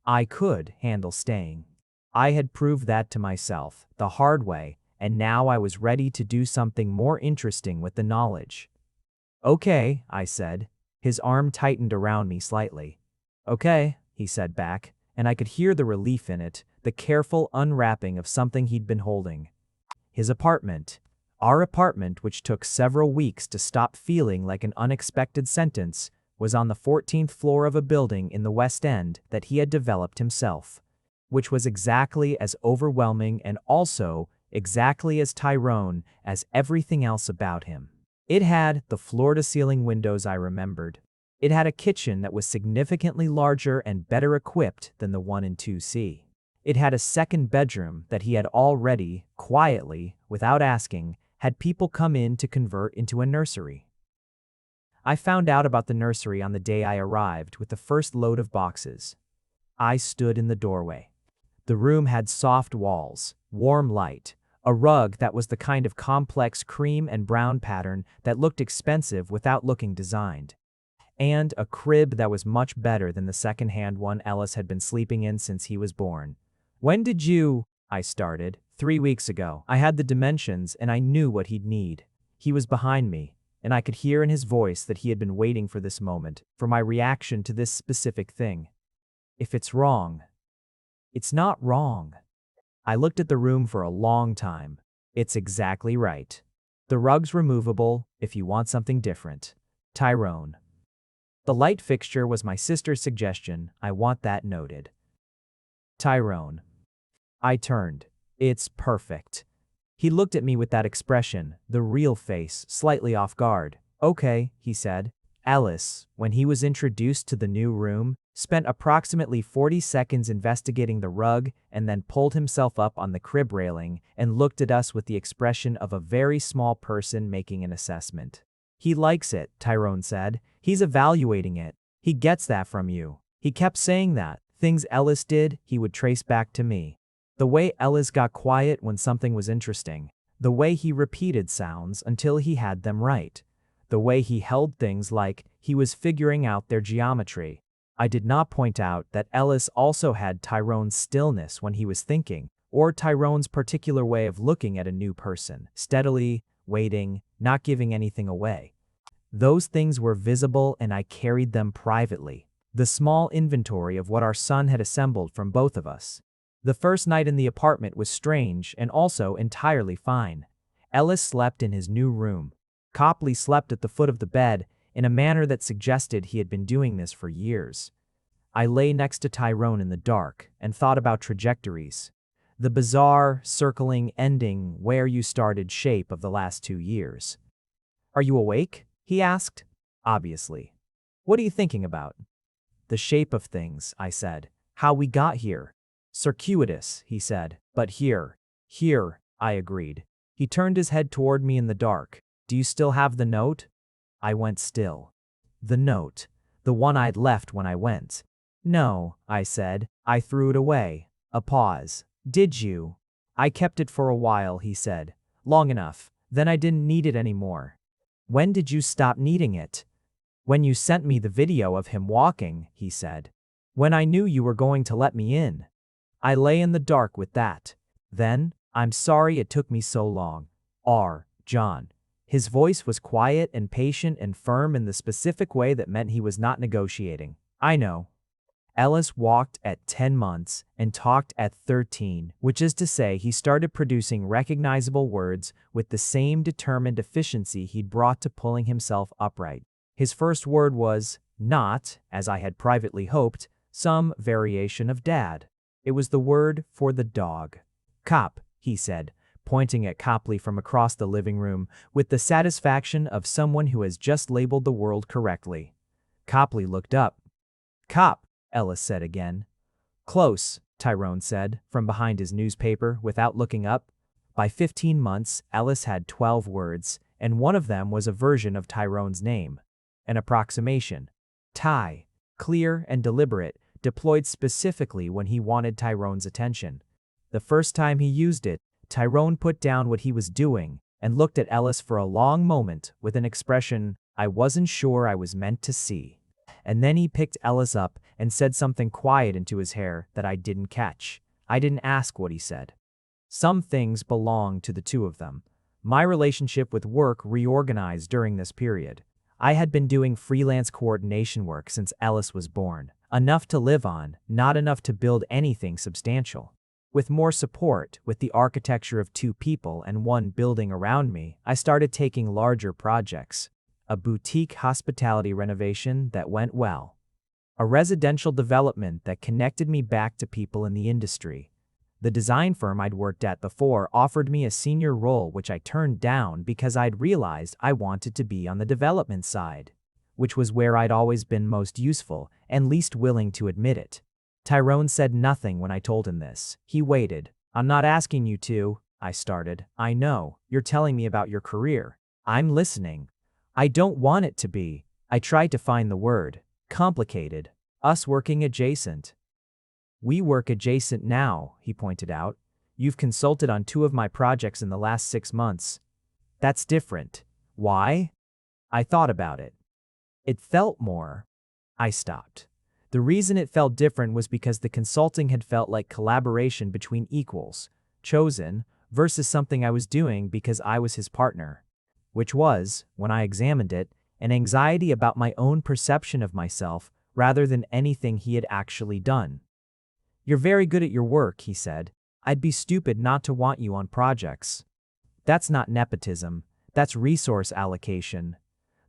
I could handle staying. I had proved that to myself, the hard way, and now I was ready to do something more interesting with the knowledge. Okay, I said. His arm tightened around me slightly. Okay, he said back, and I could hear the relief in it, the careful unwrapping of something he'd been holding. His apartment. Our apartment, which took several weeks to stop feeling like an unexpected sentence, was on the 14th floor of a building in the West End that he had developed himself, which was exactly as overwhelming and also exactly as Tyrone as everything else about him. It had the floor-to-ceiling windows I remembered. It had a kitchen that was significantly larger and better equipped than the one in 2C. It had a second bedroom that he had already, quietly, without asking, had people come in to convert into a nursery. I found out about the nursery on the day I arrived with the first load of boxes. I stood in the doorway. The room had soft walls, warm light, a rug that was the kind of complex cream and brown pattern that looked expensive without looking designed, and a crib that was much better than the second-hand one Ellis had been sleeping in since he was born. When did you? I started. 3 weeks ago. I had the dimensions and I knew what he'd need. He was behind me, and I could hear in his voice that he had been waiting for this moment, for my reaction to this specific thing. If it's wrong. It's not wrong. I looked at the room for a long time. It's exactly right. The rug's removable if you want something different. Tyrone. The light fixture was my sister's suggestion. I want that noted. Tyrone. I turned. It's perfect. He looked at me with that expression, the real face, slightly off guard. Okay, he said. Ellis, when he was introduced to the new room, spent approximately 40 seconds investigating the rug and then pulled himself up on the crib railing and looked at us with the expression of a very small person making an assessment. He likes it, Tyrone said. He's evaluating it. He gets that from you. He kept saying that. Things Ellis did, he would trace back to me. The way Ellis got quiet when something was interesting. The way he repeated sounds until he had them right. The way he held things like he was figuring out their geometry. I did not point out that Ellis also had Tyrone's stillness when he was thinking, or Tyrone's particular way of looking at a new person, steadily, waiting, not giving anything away. Those things were visible and I carried them privately. The small inventory of what our son had assembled from both of us. The first night in the apartment was strange and also entirely fine. Ellis slept in his new room. Copley slept at the foot of the bed in a manner that suggested he had been doing this for years. I lay next to Tyrone in the dark and thought about trajectories. The bizarre, circling, ending, where you started shape of the last 2 years. "Are you awake?" he asked. "Obviously." "What are you thinking about?" "The shape of things," I said. "How we got here." "Circuitous," he said. "But here." "Here," I agreed. He turned his head toward me in the dark. "Do you still have the note?" I went still. The note. The one I'd left when I went. "No," I said. "I threw it away." A pause. "Did you?" "I kept it for a while," he said. "Long enough. Then I didn't need it anymore." "When did you stop needing it?" "When you sent me the video of him walking," he said. "When I knew you were going to let me in." I lay in the dark with that. Then, "I'm sorry it took me so long. John." His voice was quiet and patient and firm in the specific way that meant he was not negotiating. "I know." Ellis walked at 10 months and talked at 13, which is to say he started producing recognizable words with the same determined efficiency he'd brought to pulling himself upright. His first word was, not, as I had privately hoped, some variation of dad. It was the word for the dog. "Cop," he said, pointing at Copley from across the living room with the satisfaction of someone who has just labeled the world correctly. Copley looked up. "Cop," Ellis said again. "Close," Tyrone said, from behind his newspaper, without looking up. By 15 months, Ellis had 12 words, and one of them was a version of Tyrone's name. An approximation. Ty. Clear and deliberate, deployed specifically when he wanted Tyrone's attention. The first time he used it, Tyrone put down what he was doing and looked at Ellis for a long moment with an expression I wasn't sure I was meant to see. And then he picked Ellis up and said something quiet into his hair that I didn't catch. I didn't ask what he said. Some things belonged to the two of them. My relationship with work reorganized during this period. I had been doing freelance coordination work since Ellis was born. Enough to live on, not enough to build anything substantial. With more support, with the architecture of 2 people and 1 building around me, I started taking larger projects. A boutique hospitality renovation that went well. A residential development that connected me back to people in the industry. The design firm I'd worked at before offered me a senior role which I turned down because I'd realized I wanted to be on the development side, which was where I'd always been most useful and least willing to admit it. Tyrone said nothing when I told him this. He waited. "I'm not asking you to," I started. "I know. You're telling me about your career. I'm listening." "I don't want it to be." I tried to find the word. "Complicated. Us working adjacent." "We work adjacent now," he pointed out. "You've consulted on 2 of my projects in the last 6 months. That's different." "Why?" I thought about it. It felt more. I stopped. The reason it felt different was because the consulting had felt like collaboration between equals, chosen, versus something I was doing because I was his partner. Which was, when I examined it, an anxiety about my own perception of myself rather than anything he had actually done. "You're very good at your work," he said. "I'd be stupid not to want you on projects." That's not nepotism. That's resource allocation.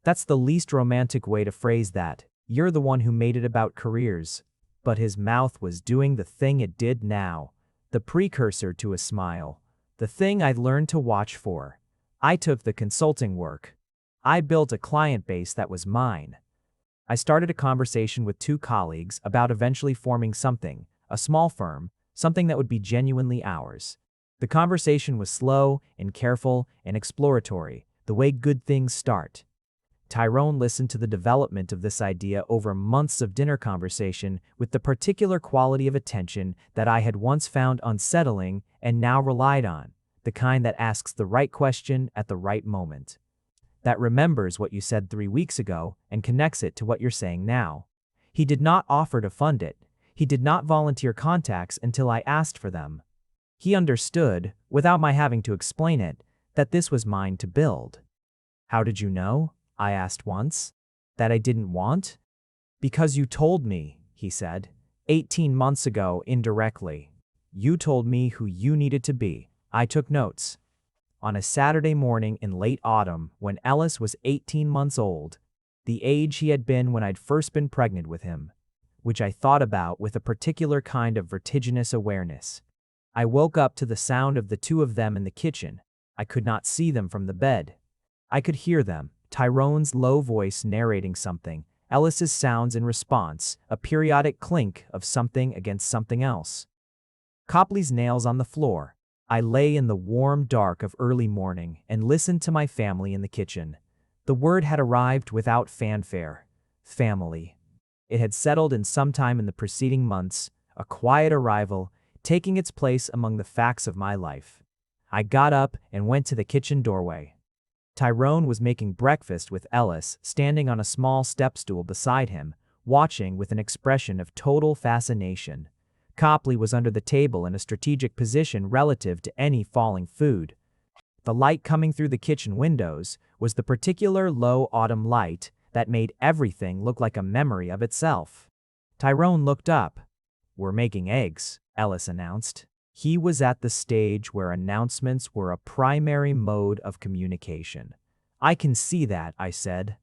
That's the least romantic way to phrase that. You're the one who made it about careers. But his mouth was doing the thing it did now. The precursor to a smile. The thing I'd learned to watch for. I took the consulting work. I built a client base that was mine. I started a conversation with 2 colleagues about eventually forming something, a small firm, something that would be genuinely ours. The conversation was slow and careful and exploratory, the way good things start. Tyrone listened to the development of this idea over months of dinner conversation with the particular quality of attention that I had once found unsettling and now relied on, the kind that asks the right question at the right moment, that remembers what you said 3 weeks ago and connects it to what you're saying now. He did not offer to fund it. He did not volunteer contacts until I asked for them. He understood, without my having to explain it, that this was mine to build. "How did you know?" I asked once. "That I didn't want?" "Because you told me," he said. 18 months ago, indirectly. You told me who you needed to be. I took notes. On a Saturday morning in late autumn, when Ellis was 18 months old, the age he had been when I'd first been pregnant with him, which I thought about with a particular kind of vertiginous awareness. I woke up to the sound of the two of them in the kitchen. I could not see them from the bed. I could hear them, Tyrone's low voice narrating something, Ellis's sounds in response, a periodic clink of something against something else. Copley's nails on the floor. I lay in the warm dark of early morning and listened to my family in the kitchen. The word had arrived without fanfare. Family. It had settled in sometime in the preceding months, a quiet arrival, taking its place among the facts of my life. I got up and went to the kitchen doorway. Tyrone was making breakfast with Ellis standing on a small step stool beside him, watching with an expression of total fascination. Copley was under the table in a strategic position relative to any falling food. The light coming through the kitchen windows was the particular low autumn light that made everything look like a memory of itself. Tyrone looked up. "We're making eggs," Ellis announced. He was at the stage where announcements were a primary mode of communication. "I can see that," I said.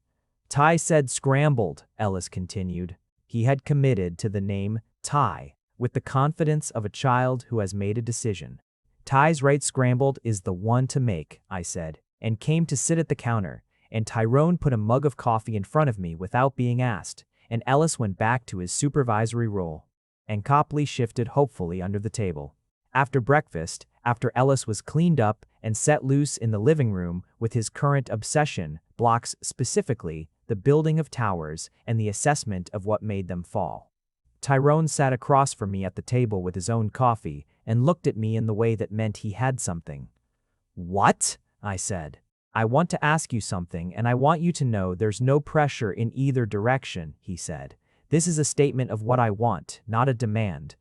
"Ty said scrambled," Ellis continued. He had committed to the name Ty with the confidence of a child who has made a decision. "Ty's right, scrambled is the one to make," I said, and came to sit at the counter, and Tyrone put a mug of coffee in front of me without being asked, and Ellis went back to his supervisory role, and Copley shifted hopefully under the table. After breakfast, after Ellis was cleaned up and set loose in the living room with his current obsession, blocks specifically, the building of towers and the assessment of what made them fall, Tyrone sat across from me at the table with his own coffee and looked at me in the way that meant he had something. "What?" I said. "I want to ask you something, and I want you to know there's no pressure in either direction," he said. "This is a statement of what I want, not a demand."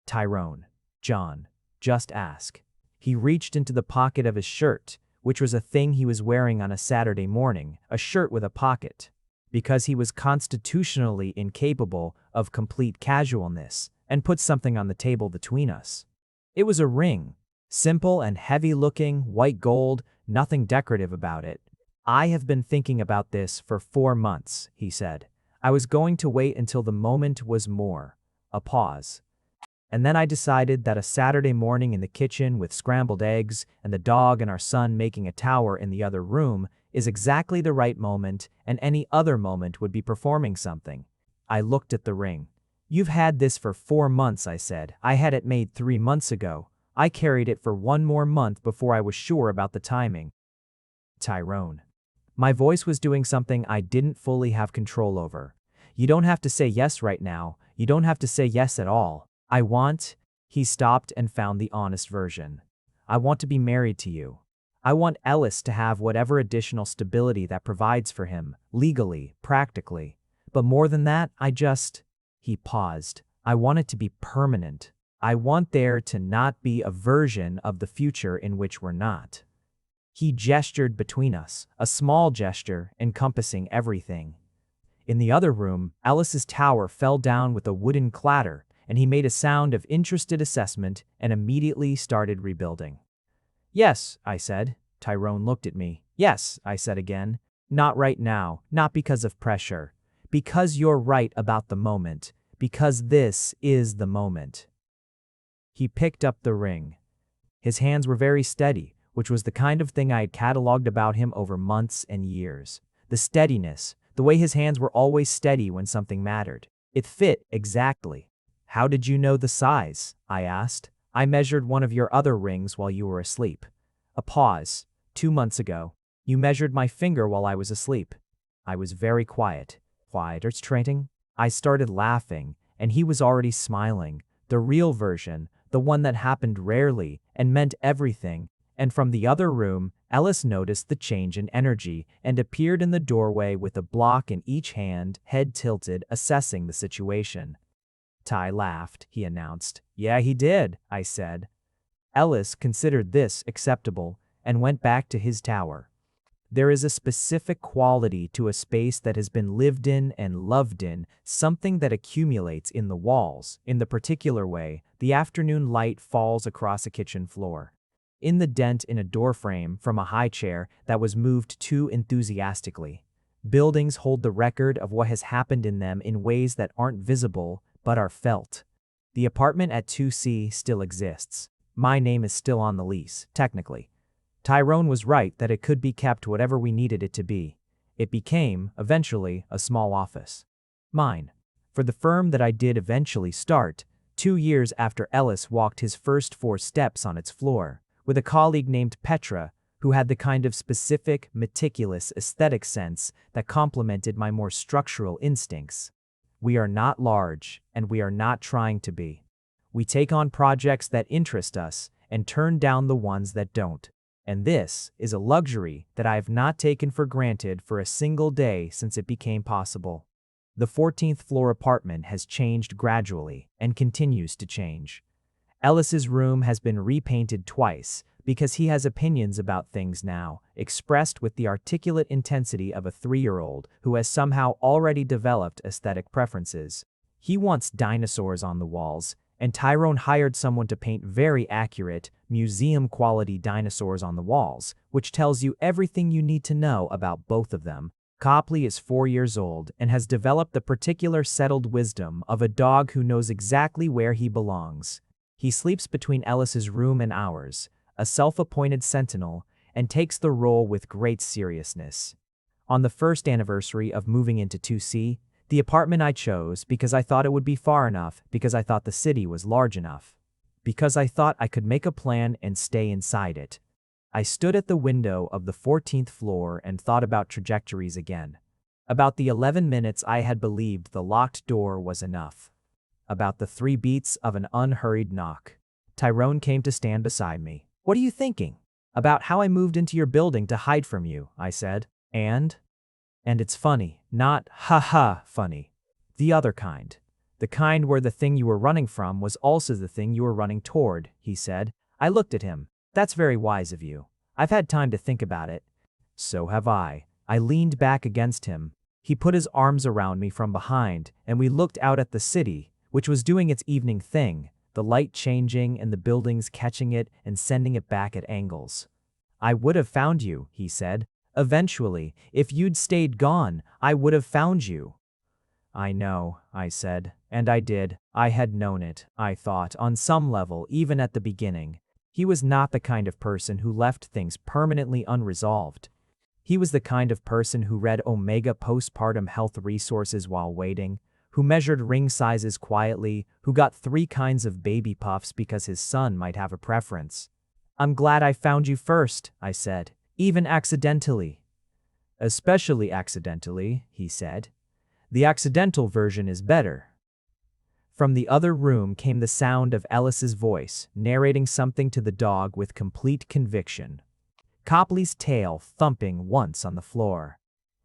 "Tyrone. John. Just ask." He reached into the pocket of his shirt, which was a thing he was wearing on a Saturday morning, a shirt with a pocket, because he was constitutionally incapable of complete casualness, and put something on the table between us. It was a ring, simple and heavy-looking, white gold, nothing decorative about it. "I have been thinking about this for 4 months," he said. "I was going to wait until the moment was more." A pause. "And then I decided that a Saturday morning in the kitchen with scrambled eggs and the dog and our son making a tower in the other room is exactly the right moment, and any other moment would be performing something." I looked at the ring. "You've had this for 4 months," I said. "I had it made 3 months ago. I carried it for 1 more month before I was sure about the timing." Tyrone. My voice was doing something I didn't fully have control over. "You don't have to say yes right now. You don't have to say yes at all. I want—" He stopped and found the honest version. "I want to be married to you. I want Ellis to have whatever additional stability that provides for him, legally, practically. But more than that, I just—" He paused. "I want it to be permanent. I want there to not be a version of the future in which we're not." He gestured between us, a small gesture encompassing everything. In the other room, Ellis's tower fell down with a wooden clatter, and he made a sound of interested assessment and immediately started rebuilding. "Yes," I said. Tyrone looked at me. "Yes," I said again. "Not right now, not because of pressure. Because you're right about the moment. Because this is the moment." He picked up the ring. His hands were very steady, which was the kind of thing I had cataloged about him over months and years. The steadiness, the way his hands were always steady when something mattered. It fit exactly. "How did you know the size?" I asked. "I measured one of your other rings while you were asleep." A pause. 2 months ago. You measured my finger while I was asleep. I was very quiet. Trading. I started laughing, and he was already smiling. The real version, the one that happened rarely and meant everything. And from the other room, Ellis noticed the change in energy and appeared in the doorway with a block in each hand, head tilted, assessing the situation. Ty laughed, he announced. Yeah, he did, I said. Ellis considered this acceptable and went back to his tower. There is a specific quality to a space that has been lived in and loved in, something that accumulates in the walls. In the particular way, the afternoon light falls across a kitchen floor. In the dent in a doorframe from a high chair that was moved too enthusiastically. Buildings hold the record of what has happened in them in ways that aren't visible but are felt. The apartment at 2C still exists. My name is still on the lease, technically. Tyrone was right that it could be kept whatever we needed it to be. It became, eventually, a small office. Mine. For the firm that I did eventually start, 2 years after Ellis walked his first 4 steps on its floor, with a colleague named Petra, who had the kind of specific, meticulous aesthetic sense that complemented my more structural instincts. We are not large, and we are not trying to be. We take on projects that interest us and turn down the ones that don't. And this is a luxury that I have not taken for granted for a single day since it became possible. The 14th floor apartment has changed gradually and continues to change. Ellis's room has been repainted twice because he has opinions about things now, expressed with the articulate intensity of a 3-year-old who has somehow already developed aesthetic preferences. He wants dinosaurs on the walls, and Tyrone hired someone to paint very accurate, museum-quality dinosaurs on the walls, which tells you everything you need to know about both of them. Copley is 4 years old and has developed the particular settled wisdom of a dog who knows exactly where he belongs. He sleeps between Ellis's room and ours, a self-appointed sentinel, and takes the role with great seriousness. On the first anniversary of moving into 2C, the apartment I chose because I thought it would be far enough, because I thought the city was large enough, because I thought I could make a plan and stay inside it. I stood at the window of the 14th floor and thought about trajectories again. About the 11 minutes I had believed the locked door was enough. About the 3 beats of an unhurried knock. Tyrone came to stand beside me. What are you thinking? About how I moved into your building to hide from you, I said. And it's funny, not ha-ha funny. The other kind. The kind where the thing you were running from was also the thing you were running toward, he said. I looked at him. That's very wise of you. I've had time to think about it. So have I. I leaned back against him. He put his arms around me from behind, and we looked out at the city, which was doing its evening thing, the light changing and the buildings catching it and sending it back at angles. I would have found you, he said. Eventually, if you'd stayed gone, I would have found you. I know, I said, and I did. I had known it, I thought, on some level, even at the beginning. He was not the kind of person who left things permanently unresolved. He was the kind of person who read Omega postpartum health resources while waiting, who measured ring sizes quietly, who got 3 kinds of baby puffs because his son might have a preference. I'm glad I found you first, I said, even accidentally. Especially accidentally, he said. The accidental version is better. From the other room came the sound of Ellis's voice, narrating something to the dog with complete conviction. Copley's tail thumping once on the floor.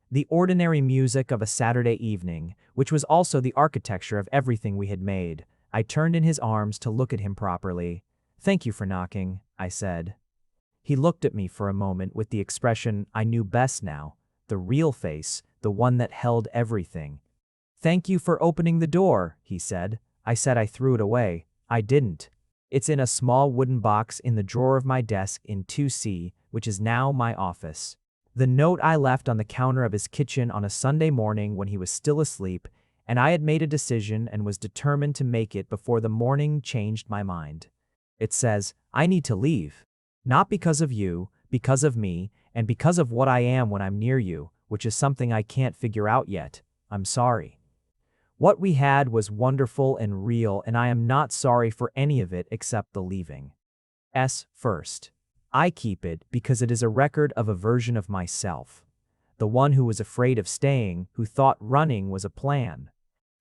The ordinary music of a Saturday evening, which was also the architecture of everything we had made. I turned in his arms to look at him properly. Thank you for knocking, I said. He looked at me for a moment with the expression I knew best now, the real face, the one that held everything. Thank you for opening the door, he said. I said I threw it away. I didn't. It's in a small wooden box in the drawer of my desk in 2C, which is now my office. The note I left on the counter of his kitchen on a Sunday morning when he was still asleep, and I had made a decision and was determined to make it before the morning changed my mind. It says, I need to leave. Not because of you, because of me, and because of what I am when I'm near you, which is something I can't figure out yet. I'm sorry. What we had was wonderful and real, and I am not sorry for any of it except the leaving. First. I keep it because it is a record of a version of myself. The one who was afraid of staying, who thought running was a plan,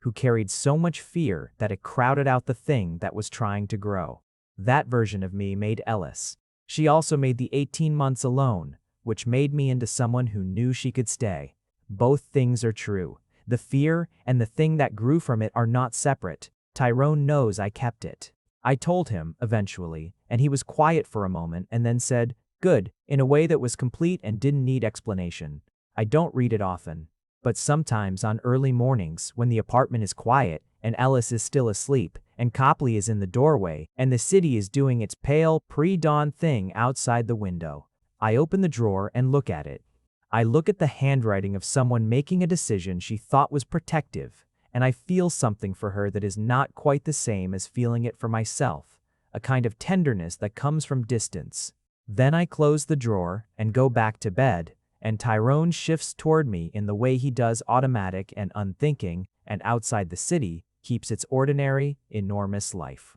who carried so much fear that it crowded out the thing that was trying to grow. That version of me made Ellis. She also made the 18 months alone, which made me into someone who knew she could stay. Both things are true. The fear and the thing that grew from it are not separate. Tyrone knows I kept it. I told him, eventually, and he was quiet for a moment and then said, "Good," in a way that was complete and didn't need explanation. I don't read it often, but sometimes on early mornings when the apartment is quiet and Ellis is still asleep and Copley is in the doorway and the city is doing its pale pre-dawn thing outside the window, I open the drawer and look at it. I look at the handwriting of someone making a decision she thought was protective, and I feel something for her that is not quite the same as feeling it for myself, a kind of tenderness that comes from distance. Then I close the drawer and go back to bed, and Tyrone shifts toward me in the way he does, automatic and unthinking, and outside the city keeps its ordinary, enormous life.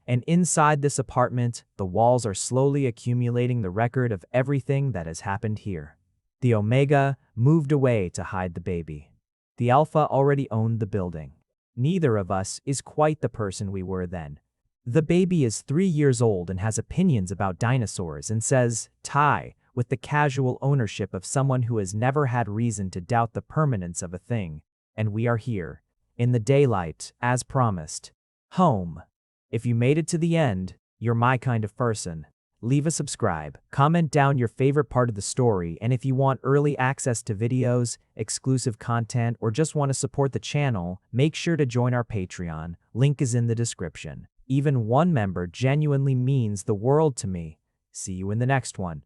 And inside this apartment, the walls are slowly accumulating the record of everything that has happened here. The Omega moved away to hide the baby. The Alpha already owned the building. Neither of us is quite the person we were then. The baby is 3 years old and has opinions about dinosaurs and says, "Ty," with the casual ownership of someone who has never had reason to doubt the permanence of a thing. And we are here, in the daylight, as promised. Home. If you made it to the end, you're my kind of person. Leave a subscribe, comment down your favorite part of the story, and if you want early access to videos, exclusive content, or just want to support the channel, make sure to join our Patreon. Link is in the description. Even one member genuinely means the world to me. See you in the next one.